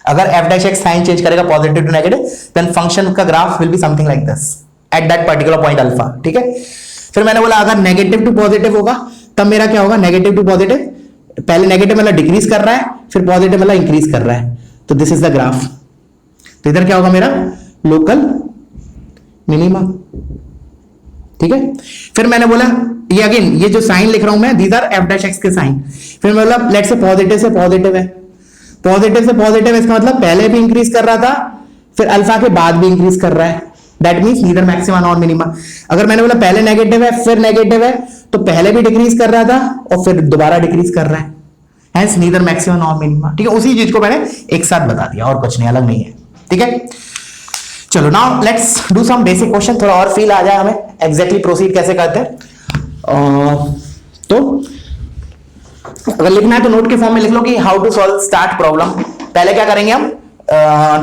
[SPEAKER 1] अगर f dash x sign change करेगा positive to negative, then function का graph will be something like this at that particular point alpha, ठीक है। फिर मैंने बोला अगर नेगेटिव टू पॉजिटिव होगा तब मेरा क्या होगा, नेगेटिव टू पॉजिटिव, पहले नेगेटिव मतलब डिक्रीज कर रहा है फिर पॉजिटिव मतलब इंक्रीज कर रहा है, तो दिस इज द ग्राफ। तो इधर क्या होगा मेरा लोकल मिनिमा, ठीक है। फिर मैंने बोला ये अगेन, ये जो साइन लिख रहा हूं मैं, these are f dash x के साइन। फिर मैं बोला लेट्स से पॉजिटिव है, इसका मतलब पहले भी इंक्रीज कर रहा था फिर अल्फा के बाद भी इंक्रीज कर रहा है, that means neither maxima nor minima. अगर मैंने बोला पहले नेगेटिव है फिर नेगेटिव है, तो पहले भी डिक्रीज कर रहा था और फिर दोबारा डिक्रीज कर रहा है, hence neither maxima nor minima, ठीक है। उसी चीज को मैंने एक साथ बता दिया और कुछ नहीं, अलग नहीं है, ठीक है। चलो now let's do some basic question, थोड़ा और फील आ जाए हमें एग्जैक्टली प्रोसीड कैसे करते हैं। तो अगर लिखना है तो नोट के फॉर्म में लिख लो कि how to solve start problem. पहले क्या करेंगे हम,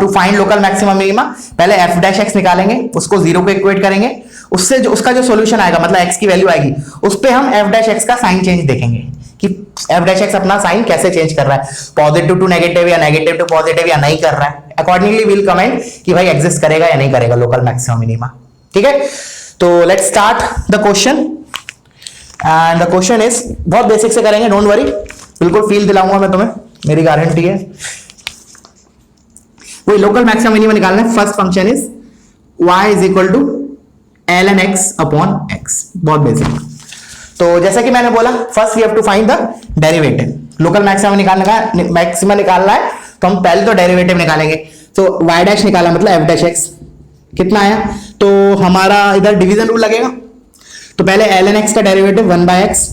[SPEAKER 1] to find local maximum minima, पहले f डैश x निकालेंगे, उसको 0 को इक्वेट करेंगे, उससे जो उसका जो सॉल्यूशन आएगा, मतलब x की वैल्यू आएगी, उस पे हम f डैश x का साइन चेंज देखेंगे कि f डैश x अपना साइन कैसे चेंज कर रहा है, पॉजिटिव टू नेगेटिव या नेगेटिव टू पॉजिटिव या नहीं कर रहा है। अकॉर्डिंगली विल कमेंट कि भाई एग्जिस्ट करेगा या नहीं करेगा लोकल मैक्सिमम मिनिमा, ठीक है, तो let's start the question and the question is, बहुत बेसिक से करेंगे, डोंट वरी, बिल्कुल फील दिलाऊंगा मैं तुम्हें, मेरी गारंटी है। वही लोकल मैक्सिमम मिनिमम निकालना है। First function is y is equal to ln x upon x, बहुत बेसिक। तो जैसा कि मैंने बोला, first we have to find the derivative. Local maximum निकालना है तो हम पहले तो डेरिवेटिव निकालेंगे। तो y डैश निकाला मतलब f डैश x, कितना आया, तो हमारा इधर डिवीजन रूल लगेगा। तो पहले ln x का derivative 1 by x,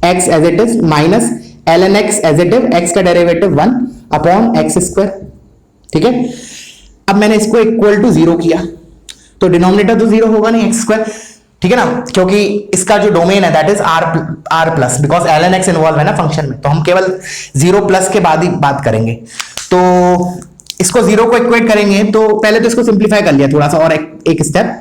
[SPEAKER 1] x as it is, minus ln x as it is, x का डेरिवेटिव 1 अपॉन x स्क्वायर, ठीक है। अब मैंने इसको इक्वल टू 0 किया, तो डिनोमिनेटर तो 0 होगा नहीं, x स्क्वायर, ठीक है ना, क्योंकि इसका जो डोमेन है that is r plus, because ln x involve है ना फंक्शन में, तो हम केवल 0 प्लस के बाद ही बात करेंगे। तो इसको 0 को इक्वेट करेंगे, तो पहले तो इसको सिंप्लीफाई कर लिया थोड़ा सा और एक स्टेप,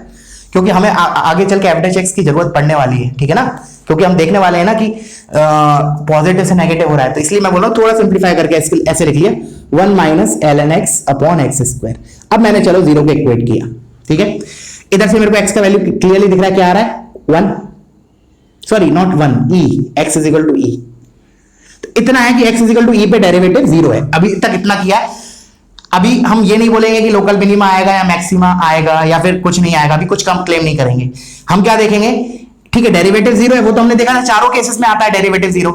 [SPEAKER 1] क्योंकि हमें आगे चल के f डैश x की जरूरत पड़ने वाली है, ठीक है ना, क्योंकि हम देखने वाले हैं ना कि पॉजिटिव से नेगेटिव हो रहा है, तो इसलिए मैं बोल रहा हूं थोड़ा सिंप्लीफाई करके ऐसे लिख लिया 1 minus ln x upon x square. अब मैंने चलो 0 को इक्वेट किया, ठीक है। इधर से मेरे को x का वैल्यू क्लियरली दिख रहा है, क्या आ रहा है 1, sorry not 1, e, x is equal to e। तो इतना है कि x is equal to e पे डेरिवेटिव 0 है। अभी तक इतना किया है। अभी हम ये नहीं बोलेंगे कि लोकल मिनिमा आएगा या मैक्सिमा आएगा या फिर कुछ नहीं आएगा, अभी कुछ कम क्लेम नहीं करेंगे। हम क्या देखेंगे, ठीक है, डेरिवेटिव 0 है, वो तो हमने देखा ना, चारों केसेस में आता है डेरिवेटिव 0,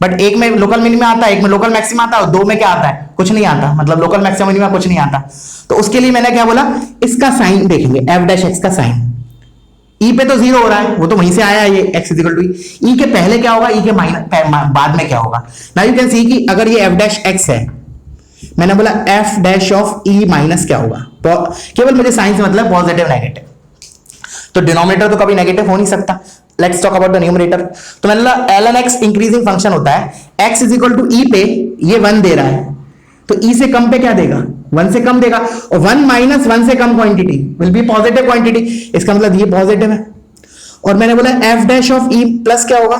[SPEAKER 1] बट एक में लोकल मिनिमा आता है, एक में लोकल मैक्सिमा आता है, और 2 में क्या आता है, कुछ नहीं आता, मतलब लोकल मैक्सिमा मिनिमा कुछ नहीं आता। तो उसके लिए मैंने क्या बोला, इसका साइन देखेंगे, f डैश x का साइन, e पे तो 0 हो रहा है, वो तो वहीं से आया है, ये x is equal to e के पहले क्या होगा, e के बाद में क्या होगा। नाउ यू कैन सी कि अगर ये f डैश x है, मैंने बोला f dash of e minus क्या होगा, केवल मुझे साइन से मतलब पॉजिटिव नेगेटिव, तो डिनोमिनेटर तो कभी नेगेटिव हो नहीं सकता। Let's talk about the numerator. तो मैंने बोला ln x इंक्रीजिंग फंक्शन होता है, x is equal to e पे ये 1 दे रहा है, तो e से कम पे क्या देगा, 1 से कम देगा, और 1 माइनस 1 से कम quantity will be positive quantity, इसका मतलब ये पॉजिटिव है। और मैंने बोला f dash of e plus क्या होगा,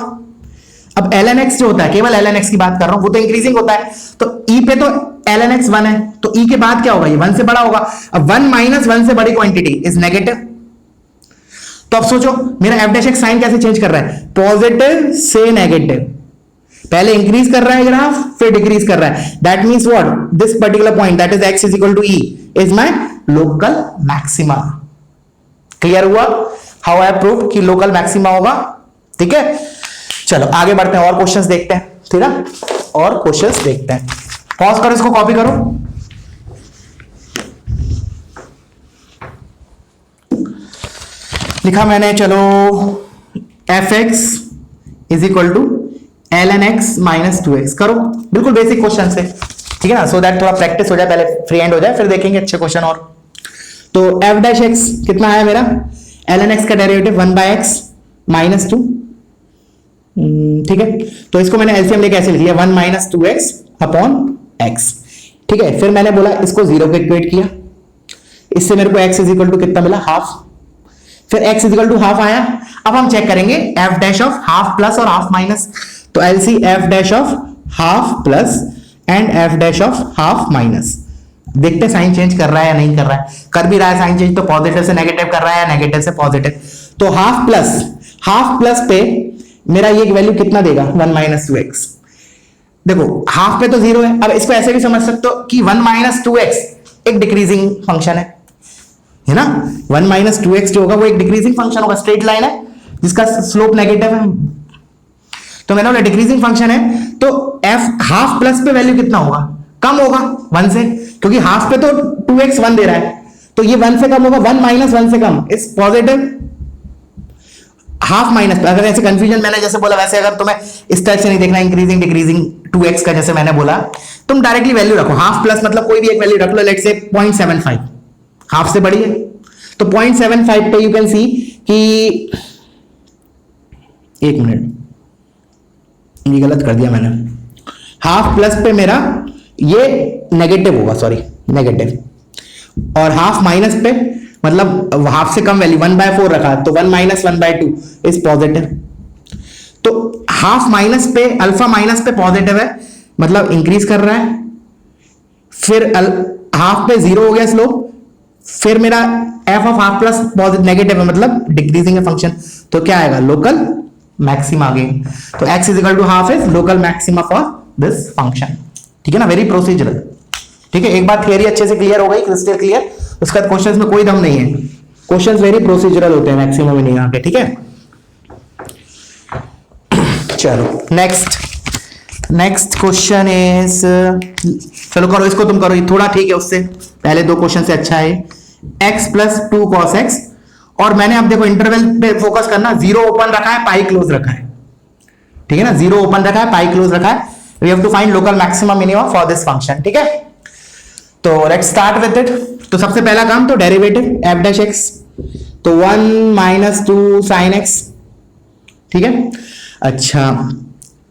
[SPEAKER 1] अब ln x जो होता है, केवल ln x की बात कर रहा हूं, वो तो इंक्रीजिंग होता है, तो e पे तो ln x 1 है, तो e के बाद क्या होगा, ये 1 से बड़ा होगा। अब 1 माइनस 1 से बड़ी क्वांटिटी इज नेगेटिव। तो अब सोचो मेरा f डैश x साइन कैसे चेंज कर रहा है, पॉजिटिव से नेगेटिव, पहले इंक्रीज कर रहा है ग्राफ, फिर डिक्रीज कर रहा है। That means what, this particular point that is x is equal to e is my local maxima. Clear हुआ हाउ आई प्रूव कि लोकल मैक्सिमा होगा, ठीक है। चलो आगे बढ़ते हैं और क्वेश्चंस देखते हैं, ठीक है, और क्वेश्चंस देखते हैं। पॉज करो, इसको कॉपी करो। लिखा मैंने, चलो f x is equal to ln x minus 2x, करो, बिल्कुल बेसिक क्वेश्चन से, ठीक है ना, सो दैट थोड़ा प्रैक्टिस हो जाए, पहले फ्री हैंड हो जाए, फिर देखेंगे अच्छे क्वेश्चन। और तो f डैश x कितना है मेरा, ln x का डेरिवेटिव 1 बाय x माइनस 2, ठीक है। तो इसको मैंने एलसीएम लेके ऐसे लिख लिया 1 माइनस 2x अपॉन x, ठीक है। फिर मैंने बोला इसको 0 को इक्वेट किया, इससे मेरे को x इज इक्वल टू कितना मिला, हाफ, फिर x is equal to half आया। अब हम चेक करेंगे f dash of half plus और हाफ माइनस, तो एलसी f dash of half plus and f dash of half minus, देखते साइन चेंज कर रहा है या नहीं कर रहा है, कर भी रहा है साइन चेंज, तो पॉजिटिव से नेगेटिव कर रहा है या नेगेटिव से पॉजिटिव। तो हाफ प्लस पे मेरा ये वैल्यू कितना देगा, 1 माइनस 2x। देखो हाफ पे तो 0 है, अब इसको ऐसे भी समझ सकते हो कि 1 माइनस 2x एक डिक्रीजिंग फंक्शन है ना, 1 माइनस 2x जो होगा वो एक डिक्रीजिंग फंक्शन होगा, स्ट्रेट लाइन है जिसका स्लोप नेगेटिव है, तो मैंने बोला डिक्रीजिंग फंक्शन है, तो f हाफ प्लस पे वैल्यू कितना होगा, कम होगा 1 से, क्योंकि हाफ पे तो 2x 1 दे रहा है, तो ये 1 से कम होगा, 1 माइनस 1 से come is positive. Half minus, अगर ऐसे कंफ्यूजन मैंने जैसे बोला वैसे अगर तुम्हें इस टाइप से नहीं देखना, इंक्रीजिंग डिक्रीजिंग 2x का जैसे मैंने बोला, तुम डायरेक्टली वैल्यू रखो, हाफ प्लस मतलब कोई भी एक वैल्यू रख लो, लेट्स से 0.75, हाफ से बड़ी है, तो 0.75 पे यू कैन सी कि, एक मिनट ये गलत कर दिया मैंने, हाफ प्लस पे मेरा ये नेगेटिव होगा, सॉरी नेगेटिव, और हाफ माइनस पे मतलब हाफ से कम वैल्यू 1/4 रखा, तो 1 माइनस 1/2 इज पॉजिटिव। तो हाफ माइनस पे, अल्फा माइनस पे पॉजिटिव है, मतलब इंक्रीज कर रहा है, फिर हाफ पे 0 हो गया स्लोप, फिर मेरा f of half plus positive negative है, मतलब डिक्रीजिंग है फंक्शन, तो क्या आएगा, लोकल मैक्सिमा अगेन। तो x is equal to half is local maxima for this function. ठीक है ना, वेरी प्रोसीजरल। ठीक है, एक बार थियरी अच्छे से क्लियर हो गई, क्रिस्टल क्लियर, उसके बाद क्वेश्चंस में कोई दम नहीं है, क्वेश्चंस वेरी प्रोसीजरल होते हैं, मैक्सिमम में नहीं आके। ठीक है, चलो नेक्स्ट क्वेश्चन इज, चलो करो इसको, तुम करो, ये थोड़ा ठीक है उससे, पहले दो क्वेश्चन से अच्छा है। x प्लस 2 cos x, और मैंने अब देखो इंटरवल पे फोकस करना, 0 ओपन रखा है, पाई क्लोज रखा है। ठीक है ना, 0 ओपन रखा है, पाई क्लोज रखा है, we have to find local maxima minimum for this function. ठीक है, तो लेट्स स्टार्ट विद इट। तो सबसे पहला काम तो डेरिवेटिव f डैश x, तो 1 माइनस 2 sin x। ठीक है, अच्छा,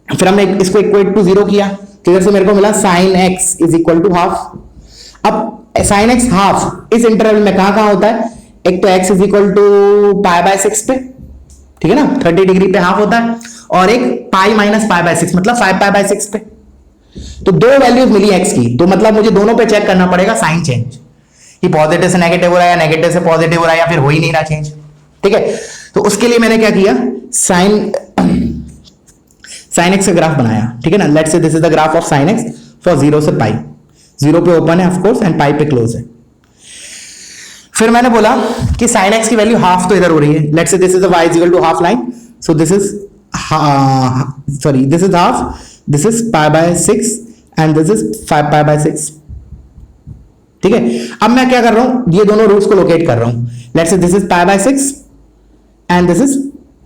[SPEAKER 1] फिर हमने इसको इक्वेट टू 0 किया, तो इधर से मेरे को मिला sin x is equal to half. अब sin x हाफ इस इंटरवल में कहां होता है, एक तो x is equal to pi by 6 पे, ठीक है ना, 30 डिग्री पे हाफ होता है, और एक पाई माइनस पाई बाय 6 मतलब 5 पाई बाय 6 पे। तो दो वैल्यूज मिली x की, तो मतलब मुझे दोनों पे चेक करना पड़ेगा साइन चेंज, कि पॉजिटिव से नेगेटिव हो रहा है या नेगेटिव से पॉजिटिव हो रहा है या फिर हो ही नहीं रहा चेंज। ठीक है, तो उसके लिए मैंने क्या किया, साइन एक्स का ग्राफ बनाया। ठीक है ना, let's say this is the graph of sine x for 0 से पाई, 0 पे ओपन है ऑफ कोर्स एंड पाई पे क्लोज है। फिर मैंने बोला कि साइन एक्स की वैल्यू हाफ तो इधर हो रही है, let's say this is the y is equal to half line, so this is this is half, this is pi by 6 and this is 5 pi by 6। ठीक है, अब मैं क्या कर रहा हूं, ये दोनों रूट्स को लोकेट कर रहा हूं, let's say this is pi by 6 and this is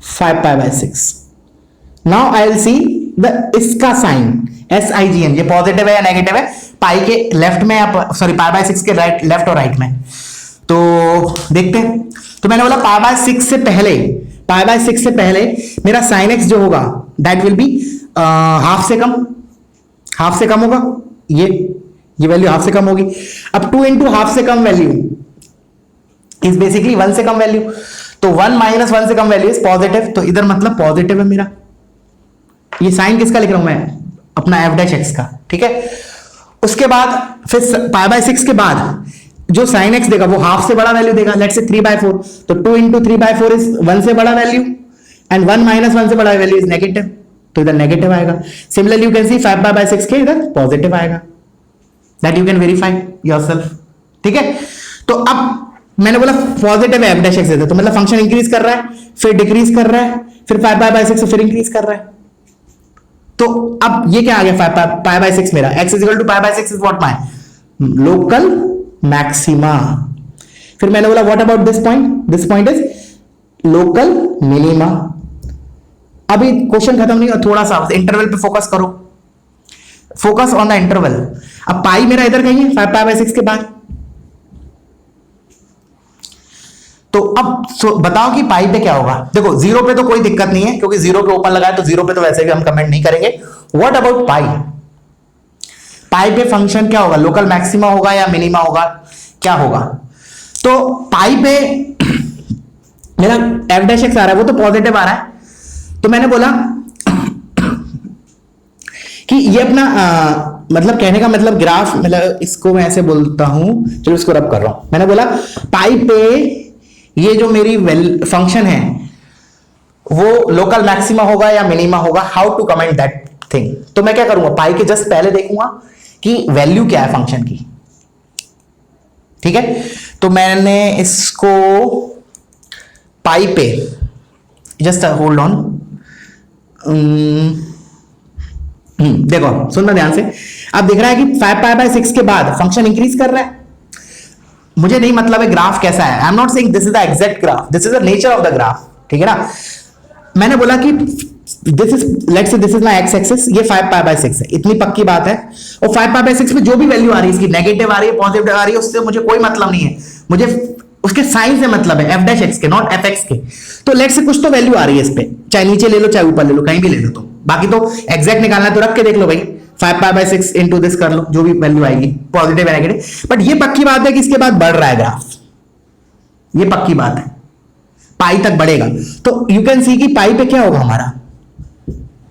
[SPEAKER 1] 5 pi by 6। Now I will see the इसका साइन SIGN, ये पॉजिटिव है या नेगेटिव है, पाई के लेफ्ट में या सॉरी पाई बाय 6 के राइट, लेफ्ट और राइट में। तो देखते हैं, तो मैंने बोला पाई बाय 6 से पहले, पाई बाय 6 से पहले मेरा साइन एक्स जो होगा दैट विल बी हाफ से कम, हाफ से कम होगा, ये वैल्यू हाफ से कम होगी। अब 2 इंटू हाफ से कम वैल्यू इज बेसिकली 1 से कम वैल्यू, तो 1 माइनस 1 से कम वैल्यू इज पॉजिटिव, तो इधर मतलब पॉजिटिव है मेरा। ये साइन किसका लिख रहा हूं मैं, अपना f डैश x का। ठीक है, उसके बाद फिर पाई बाय 6 के बाद जो साइन x देगा वो हाफ से बड़ा वैल्यू देगा, लेट्स से 3/4, तो 2 इंटू 3/4 इज 1 से बड़ा वैल्यू एंड 1 माइनस 1 से बड़ा वैल्यू इज नेगेटिव, तो इधर नेगेटिव आएगा। Similarly you can C 5 pi by 6 के इधर पॉजिटिव आएगा, that you can verify yourself. ठीक है, तो अब मैंने बोला पॉजिटिव है f डैश x, तो मतलब फंक्शन इंक्रीज कर रहा है, फिर डिक्रीज कर रहा है, फिर 5 पाई बाय 6 से फिर इंक्रीज कर रहा है। तो अब ये क्या आ गया, 5 पाई बाय 6 मेरा, x is equal to pi by 6 is what my local maxima. फिर मैंने बोला what about this point is local minima. अभी क्वेश्चन खत्म नहीं, और थोड़ा सा इंटरवल पे फोकस करो, फोकस ऑन द इंटरवल। अब पाई मेरा इधर कहीं है 5 पाई बाय 6 के बाद, तो अब बताओ कि पाई पे क्या होगा। देखो 0 पे तो कोई दिक्कत नहीं है, क्योंकि 0 पे ओपन लगाए तो 0 पे तो वैसे भी हम कमेंट नहीं करेंगे। व्हाट अबाउट पाई, पाई पे फंक्शन क्या होगा, लोकल मैक्सिमा होगा या मिनिमा होगा, क्या होगा। तो पाई पे मेरा f डैश x आ रहा है, वो तो पॉजिटिव आ रहा है, तो मैंने बोला कि ये अपना मतलब कहने का मतलब ग्राफ, मतलब इसको मैं ऐसे बोलता हूं, चलो इसको रब कर रहा हूं। मैंने बोला पाई पे ये जो मेरी फंक्शन है वो लोकल मैक्सिमा होगा या मिनिमा होगा, how to comment that thing. तो मैं क्या करूंगा, पाई के जस्ट पहले देखूंगा कि वैल्यू क्या है फंक्शन की। ठीक है, तो मैंने इसको पाई पे जस्ट होल्ड ऑन, देखो सुनना ध्यान से। अब दिख रहा है कि 5 पाई बाय 6 के बाद फंक्शन इंक्रीज कर रहा है। मुझे नहीं मतलब है ग्राफ कैसा है, I am not saying this is the exact graph, this is the nature of the graph. ठीक है ना, मैंने बोला कि this is, let's say this is my ex axis, ये 5 पाई बाय 6 है, इतनी पक्की बात है। और 5 पाई बाय 6 में जो भी वैल्यू आ रही है, इसकी नेगेटिव आ रही है पॉजिटिव आ रही है, उससे मुझे कोई मतलब नहीं है, मुझे उसके साइन से मतलब है, f डैश x के, नॉट fx के। तो लेट्स से कुछ तो वैल्यू आ रही है इस पे, चाहे नीचे ले लो चाहे ऊपर ले लो, कहीं भी ले लो, तो बाकी तो एग्जैक्ट निकालना है तो रख के देख लो भाई, 5 पाई बाय 6 इंटू दिस कर लो, जो भी वैल्यू आएगी पॉजिटिव या नेगेटिव। बट ये पक्की बात है कि इसके बाद बढ़ रहा है ग्राफ, ये पक्की बात है, पाई तक बढ़ेगा। तो यू कैन सी कि पाई पे क्या होगा हमारा,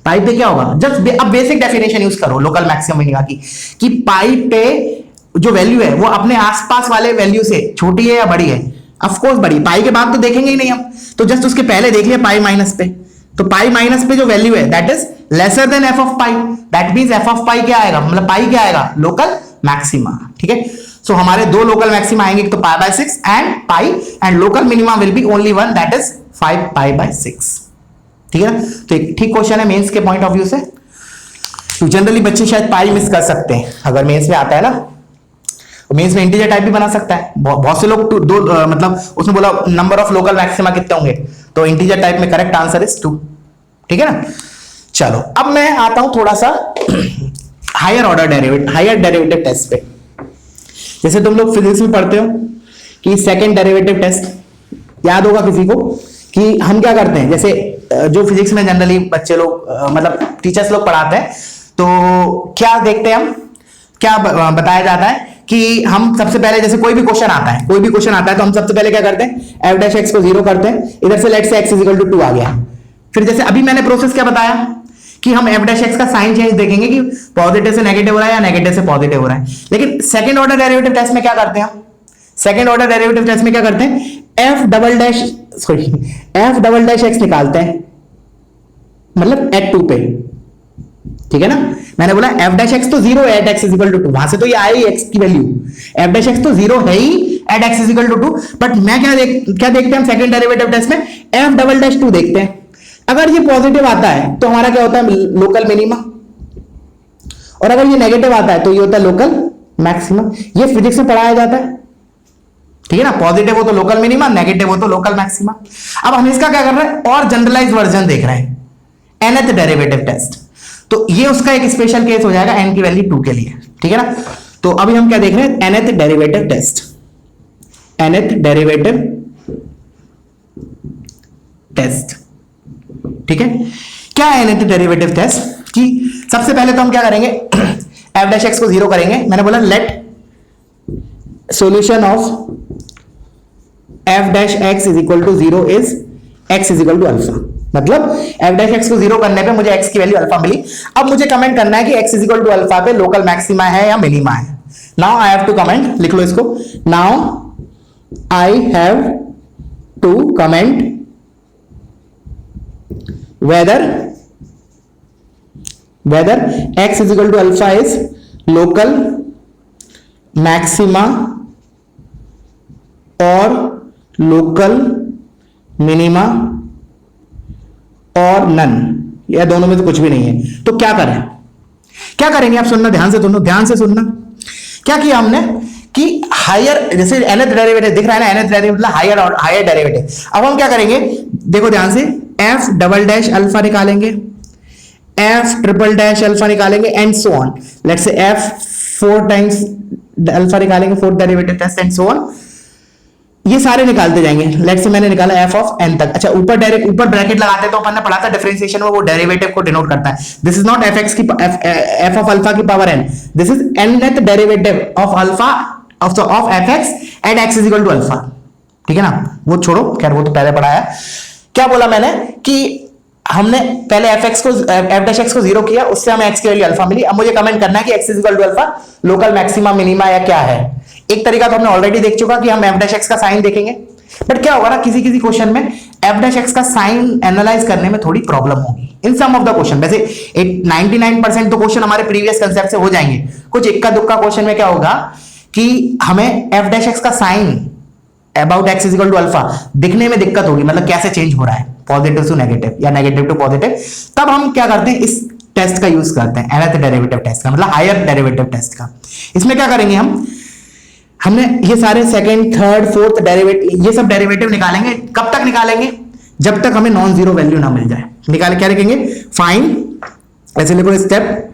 [SPEAKER 1] पाई पे क्या होगा, जस्ट अब बेसिक डेफिनेशन यूज करो लोकल मैक्सिमम मिनिमा की, कि पाई पे जो वैल्यू है वो अपने आसपास वाले वैल्यू से छोटी है या बड़ी है? ऑफ कोर्स बड़ी। पाई के बाद तो देखेंगे ही नहीं हम, तो जस्ट उसके पहले देख लिया पाई माइनस पे, तो पाई माइनस पे जो वैल्यू है that is lesser than f of pi, that means f of pi क्या आएगा, मतलब पाई क्या आएगा, लोकल मैक्सिमा। ठीक है, सो हमारे दो लोकल मैक्सिमा आएंगे, एक तो पाई by 6 and pi, and local minima will be only one, that is 5 pi by 6। ठीक है ना, तो एक ठीक क्वेश्चन है मेंस के पॉइंट ऑफ व्यू से। तो जनरली बच्चे शायद पाई मिस कर सकते हैं अगर मेंस में आता है ना, मेंस में इंटीजर टाइप भी बना सकता है। बहुत से लोग मतलब उसने बोला नंबर ऑफ लोकल मैक्सिमा कितने होंगे, तो इंटीजर टाइप में करेक्ट आंसर इज 2। ठीक है ना, चलो अब मैं आता हूं थोड़ा सा हायर ऑर्डर डेरिवेटिव टेस्ट पे। जैसे तुम लोग फिजिक्स में पढ़ते हो कि सेकंड डेरिवेटिव टेस्ट, याद होगा किसी को कि हम क्या करते हैं, जैसे जो फिजिक्स में जनरली बच्चे लोग मतलब टीचर्स लोग पढ़ाते हैं, तो क्या देखते हैं हम, क्या बताया जाता है कि हम सबसे पहले जैसे कोई भी क्वेश्चन आता है तो हम सबसे पहले क्या करते हैं, एफ डैश एक्स को 0 करते हैं, इधर से लेट से एक्स इज इक्वल टू 2 आ गया। फिर जैसे अभी मैंने प्रोसेस क्या बताया कि हम एफ डैश एक्स का साइन चेंज देखेंगे कि पॉजिटिव से नेगेटिव हो रहा है या नेगेटिव से पॉजिटिव हो रहा है। लेकिन सेकंड ऑर्डर डेरिवेटिव टेस्ट में क्या करते हैं, एफ डबल डैश एक्स निकालते हैं, मतलब एट 2 पे। ठीक है ना, मैंने बोला एफ डैश एक्स तो 0 है at x is equal to 2, वहां से तो ये आई एक्स की वैल्यू, एफ डैश एक्स तो 0 है ही at x is equal to 2, but मैं क्या देखते हैं हम सेकंड डेरिवेटिव टेस्ट में, एफ डबल डैश 2 देखते हैं। अगर ये पॉजिटिव आता है तो हमारा क्या होता है, लोकल मिनिमा, और अगर ये नेगेटिव आता है तो ये होता है लोकल मैक्सिमा। ये फिजिक्स में पढ़ाया जाता है। ठीक है ना, पॉजिटिव हो तो लोकल मिनिमा, नेगेटिव हो तो लोकल मैक्सिमा। अब हम इसका क्या कर रहे हैं, और जनरलाइज वर्जन देख रहे हैं, nth डेरिवेटिव टेस्ट। तो ये उसका एक स्पेशल केस हो जाएगा n की वैल्यू 2 के लिए। ठीक है ना, तो अभी हम क्या देख रहे हैं, nth derivative test, nth derivative test. ठीक है, क्या है nth डेरिवेटिव टेस्ट कि सबसे पहले तो हम क्या करेंगे, f डैश x को 0 करेंगे। मैंने बोला let solution of f dash x is equal to 0 is x is equal to alpha, मतलब f डैश x को 0 करने पे मुझे x की वैल्यू अल्फा मिली। अब मुझे कमेंट करना है कि x is equal to alpha पे लोकल मैक्सिमा है या मिनिमा है। Now I have to comment, लिख लो इसको, now I have to comment whether x is equal to alpha is local maxima और local minima और none, या दोनों में तो कुछ भी नहीं है। तो क्या करेंगे आप सुनना, ध्यान से सुनना। क्या किया हमने कि हायर, जैसे nth डेरिवेटिव दिख रहा है ना, nth डेरिवेटिव हायर डेरिवेटिव। अब हम क्या करेंगे, देखो ध्यान से, f डबल डैश अल्फा निकालेंगे, f ट्रिपल डैश अल्फा निकालेंगे, and so on. Let's say f 4 times alpha निकालेंगे, fourth derivative test, and so on. ये सारे निकालते जाएंगे। लेट्स से मैंने निकाला f ऑफ n तक। अच्छा, ऊपर ब्रैकेट लगाते तो अपन ने पढ़ा था डिफरेंशिएशन में, वो डेरिवेटिव को डिनोट करता है। This is not f of alpha की power n, this is nth derivative of alpha of fx at x is equal to alpha. ठीक है ना, वो छोड़ो, खैर वो तो पहले पढ़ा है। क्या बोला मैंने कि हमने पहले f डैश x को 0 किया, उससे हमें x की वैल्यू अल्फा मिली। अब मुझे कमेंट करना है कि x is equal to alpha local maxima minima या क्या है। एक तरीका तो हमने ऑलरेडी देख चुका कि हम f डैश x का साइन देखेंगे, बट क्या होगा ना, किसी क्वेश्चन में f डैश x का साइन एनालाइज करने में थोड़ी प्रॉब्लम होगी इन सम ऑफ द क्वेश्चन। वैसे 99% तो क्वेश्चन हमारे प्रीवियस कंसेप्ट से हो जाएंगे, कुछ इक्का दुक्का क्वेश्चन में क्या होगा कि हमें f डैश x का sign about x is equal to alpha दिखने में दिक्कत होगी, मतलब कैसे चेंज हो रहा है पॉजिटिव टू नेगेटिव या नेगेटिव टू पॉजिटिव। तब हम क्या करते हैं, इस टेस्ट का यूज करते हैं, nth डेरिवेटिव टेस्ट का, मतलब हायर डेरिवेटिव टेस्ट का। इसमें क्या करेंगे हमने ये सारे सेकंड, थर्ड, फोर्थ डेरिवेटिव, ये सब डेरिवेटिव निकालेंगे। कब तक निकालेंगे, जब तक हमें नॉन जीरो वैल्यू ना मिल जाए। निकाले क्या लिखेंगे, फाइंड, ऐसे लिखो step,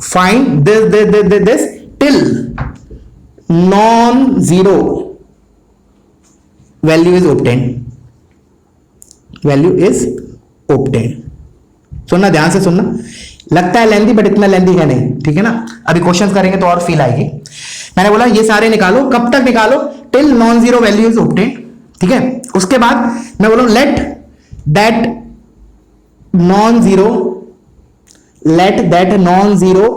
[SPEAKER 1] find this till non zero value is obtain. सुनना, ध्यान से सुनना, लगता है लेंथी बट इतना लेंथी है नहीं। ठीक है ना, अभी क्वेश्चंस करेंगे तो और फील आएगी। मैंने बोला ये सारे निकालो, कब तक निकालो, till non zero value is obtain. ठीक है, उसके बाद मैं बोलूं let that non zero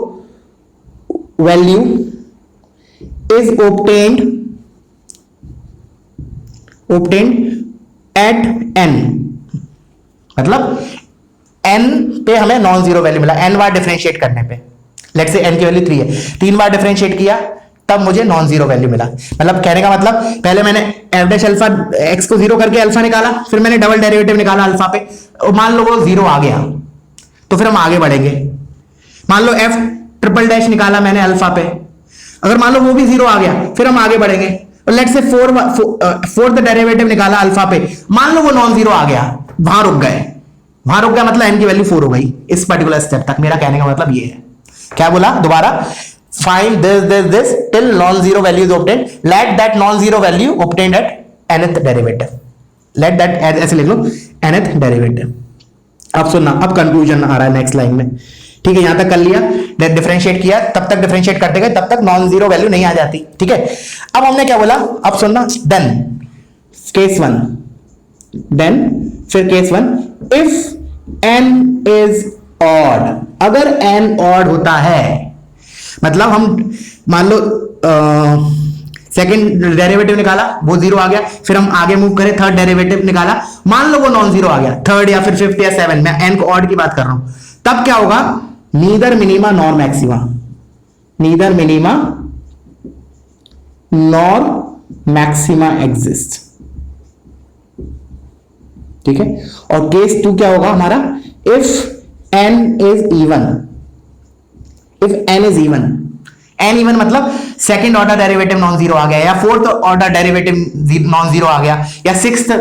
[SPEAKER 1] value is obtained at n, मतलब n पे हमें नॉन जीरो वैल्यू मिला, n बार डिफरेंशिएट करने पे, लेट्स से n की वैल्यू 3 है, 3 बार डिफरेंशिएट किया तब मुझे नॉन जीरो वैल्यू मिला। मतलब कहने का मतलब पहले मैंने एफ डैश अल्फा एक्स को जीरो करके अल्फा निकाला, फिर मैंने डबल डेरिवेटिव निकाला अल्फा पे, और मान लो वो जीरो आ गया तो फिर हम आगे बढ़ेंगे। मान लो एफ ट्रिपल डैश निकाला मैंने अल्फा पे, अगर मान लो वो भी जीरो आ गया फिर हम आगे बढ़ेंगे। और लेट्स से फोर्थ डेरिवेटिव निकाला अल्फा पे, मान लो वो नॉन जीरो आ गया, वहां रुक गए मतलब एन की वैल्यू 4 हो गई इस पर्टिकुलर स्टेप तक। मेरा कहने का मतलब ये है, क्या बोला दोबारा, find this till non-zero value is obtained, let that non-zero value obtained at nth derivative, let that ऐसे लिख लो nth derivative। अब सुनना, अब कंक्लूजन आ रहा है नेक्स्ट लाइन में, ठीक है, यहां तक कर लिया, डिफरेंशिएट किया, तब तक डिफरेंशिएट करते गए तब तक नॉन जीरो वैल्यू नहीं आ जाती, ठीक है। अब हमने क्या बोला, अब सुनना, देन केस 1, देन फिर case 1, if n is odd, अगर n ऑड होता है, मतलब हम मान लो सेकंड डेरिवेटिव निकाला वो जीरो आ गया, फिर हम आगे मूव करें, थर्ड डेरिवेटिव निकाला, मान लो वो नॉन जीरो आ गया, थर्ड या फिर फिफ्थ या सेवन, मैं एन को ऑड की बात कर रहा हूं, तब क्या होगा, neither minima nor maxima, neither minima nor maxima exist, ठीक है। और केस 2 क्या होगा हमारा, if n is even, if n is even, n even मतलब second order derivative non zero आ गया, या fourth order derivative non zero आ गया, या सिक्स्थ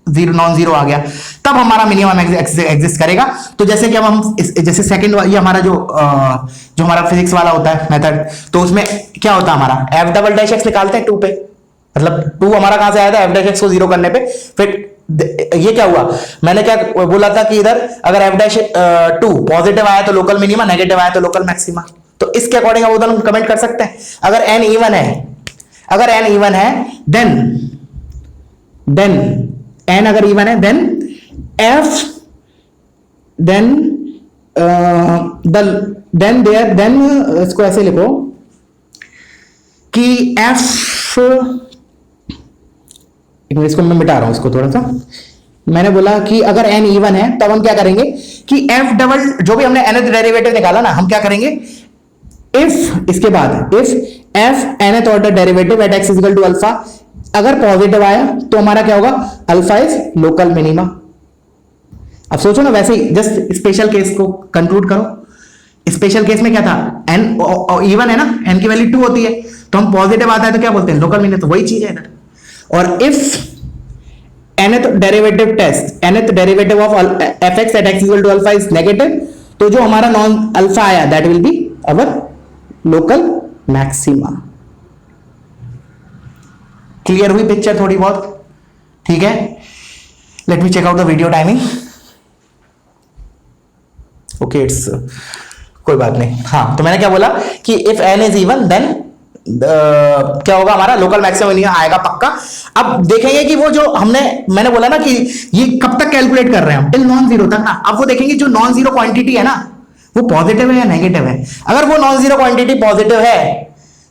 [SPEAKER 1] नॉन जीरो आ गया, तब हमारा मिनिमम एग्जिस्ट करेगा। तो जैसे कि अब हम जैसे सेकंड, ये हमारा जो हमारा फिजिक्स वाला होता है मेथड, तो उसमें क्या होता है हमारा, एफ डबल डैश एक्स निकालते हैं 2 पे, मतलब 2 हमारा कहां से आया था, एफ डैश एक्स को जीरो करने पे। फिर ये क्या हुआ, मैंने क्या बोला था कि इधर अगर एफ डैश 2 पॉजिटिव आया तो लोकल मिनिमा, नेगेटिव आया तो लोकल मैक्सिमा। तो इसके अकॉर्डिंग आप उधर कमेंट कर सकते हैं, अगर n इवन है, अगर n इवन है देन n अगर इवन है देन f देन इसको ऐसे लिखो कि f, इसको मैं मिटा रहा हूं इसको थोड़ा सा, मैंने बोला कि अगर n इवन है तब हम क्या करेंगे कि f डबल, जो भी हमने nth डेरिवेटिव निकाला ना, हम क्या करेंगे, इफ इसके बाद if f nth order derivative at x equal to alpha, अगर पॉजिटिव आया तो हमारा क्या होगा, अल्फा इज लोकल मिनिमा। अब सोचो ना, वैसे ही जस्ट स्पेशल केस को कंक्लूड करो। स्पेशल केस में क्या था, n इवन है ना, n की वैल्यू 2 होती है, तो हम पॉजिटिव आता है तो क्या बोलते हैं, लोकल मिनिमा, तो वही चीज है इधर। और if nth derivative test, nth derivative of fx at x equal to alpha is negative, तो जो हमारा नॉन अल्फा आया that will be our local maxima. Clear हुई पिक्चर थोड़ी बहुत, ठीक है। Let me check out the video timing. Okay, it's कोई बात नहीं। हाँ, तो मैंने क्या बोला कि if n is even then क्या होगा, हमारा लोकल मैक्सिमम आएगा पक्का। अब देखेंगे कि वो जो मैंने बोला ना कि ये कब तक कैलकुलेट कर रहे हैं हम, टिल नॉन जीरो तक ना। अब वो देखेंगे जो नॉन जीरो क्वांटिटी है ना, वो पॉजिटिव है या नेगेटिव है। अगर वो नॉन जीरो क्वांटिटी पॉजिटिव है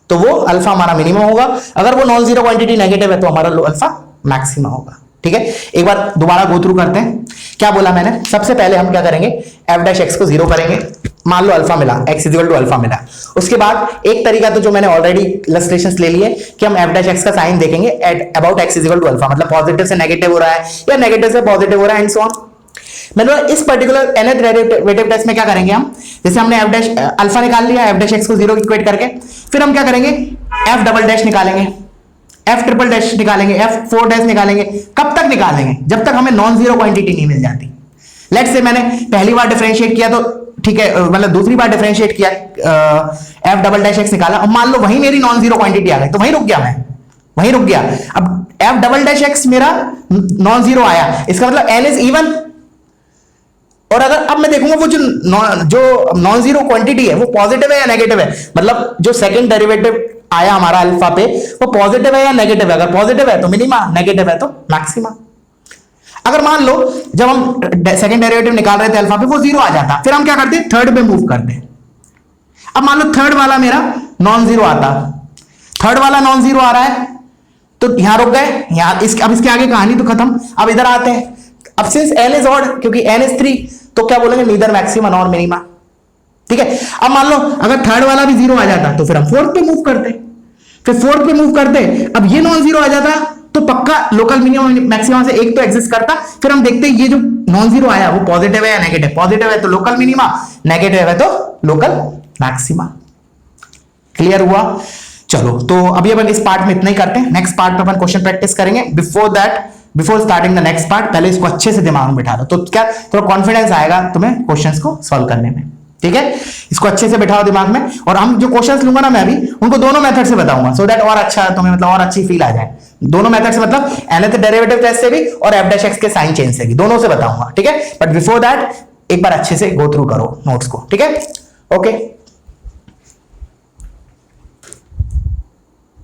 [SPEAKER 1] तो वो अल्फा हमारा मिनिमम होगा, अगर वो नॉन जीरो क्वांटिटी नेगेटिव है तो हमारा अल्फा मैक्सिमम होगा, ठीक है। एक बार दोबारा गो थ्रू करते हैं, क्या बोला मैंने। सबसे पहले हम क्या करेंगे, एफ डैश एक्स को जीरो करेंगे, मान लो अल्फा मिला, एक्स इक्वल टू अल्फा मिला। उसके बाद एक तरीका तो जो मैंने ऑलरेडी इलस्ट्रेशंस ले लिए कि हम एफ डैश एक्स का साइन देखेंगे at about x equal to alpha, मतलब पॉजिटिव से नेगेटिव हो रहा है या नेगेटिव से पॉजिटिव हो रहा है एंड सो ऑन। मतलब इस पर्टिकुलर nth डेरिवेटिव टेस्ट में क्या करेंगे हम, जैसे हमने एफ डैश अल्फा निकाल लिया, एफ डैश एक्स को जीरो इक्वेट करके, फिर हम क्या करेंगे, एफ डबल डैश निकालेंगे, एफ ट्रिपल डैश निकालेंगे, एफ फोर डैश निकालेंगे। कब तक निकालेंगे, जब तक हमें नॉन जीरो क्वांटिटी नहीं मिल जाती। लेट्स से मैंने पहली बार डिफरेंशिएट किया तो ठीक है, मतलब दूसरी बार डिफरेंशिएट किया, एफ डबल डैश एक्स निकाला, और मान लो वहीं मेरी नॉन जीरो क्वांटिटी आ गई, तो वहीं रुक गया, मैं वहीं रुक गया। अब एफ डबल डैश एक्स मेरा नॉन जीरो आया, इसका मतलब एन इज इवन। और अगर अब मैं देखूंगा वो जो नॉन जीरो क्वांटिटी है वो पॉजिटिव है या नेगेटिव है, मतलब जो सेकंड डेरिवेटिव आया हमारा अल्फा पे वो पॉजिटिव है या नेगेटिव है। अगर पॉजिटिव है तो मिनिमा, नेगेटिव है तो मैक्सिमा। अगर मान लो जब हम सेकंड डेरिवेटिव निकाल रहे थे अल्फा पे वो जीरो आ जाता, फिर हम क्या करते, थर्ड पे मूव करते। अब मान लो थर्ड वाला मेरा नॉन जीरो आता, थर्ड वाला नॉन जीरो आ रहा है, तो यहां रुक गए, यहां अब इसके आगे कहानी तो खत्म। अब इधर आते हैं, अब सिंस n इज ऑड, क्योंकि n इज 3, तो क्या बोलेंगे, नीदर मैक्सिमा नॉर मिनिमा। ठीक है, अब मान लो अगर थर्ड वाला भी जीरो आ जाता तो फिर हम फोर्थ पे मूव करते, फिर फोर्थ पे मूव करते, अब ये नॉन जीरो आ जाता तो पक्का लोकल मिनिमम मैक्सिमा से एक तो एग्जिस्ट करता। फिर हम देखते हैं ये जो नॉन जीरो आया वो पॉजिटिव है या नेगेटिव, पॉजिटिव है तो लोकल मिनिमा, नेगेटिव है तो लोकल मैक्सिमा। क्लियर हुआ? चलो, तो अभी अपन इस पार्ट में इतना ही करते हैं, नेक्स्ट पार्ट में अपन क्वेश्चन प्रैक्टिस करेंगे। Before starting the next part, पहले इसको अच्छे से दिमाग में बिठा लो, तो क्या थोड़ा कॉन्फिडेंस आएगा तुम्हें क्वेश्चंस को सॉल्व करने में। ठीक है, इसको अच्छे से बिठाओ दिमाग में, और हम जो क्वेश्चंस लूंगा ना मैं अभी, उनको दोनों मेथड से बताऊंगा, सो दैट और अच्छा तुम्हें मतलब और अच्छी फील आ जाए। दोनों मेथड से मतलब nth डेरिवेटिव टेस्ट से भी और f' के साइन चेंज से भी, दोनों से बताऊंगा। ठीक है, बट बिफोर दैट एक बार अच्छे से गो थ्रू करो नोट्स को। ठीक है, ओके।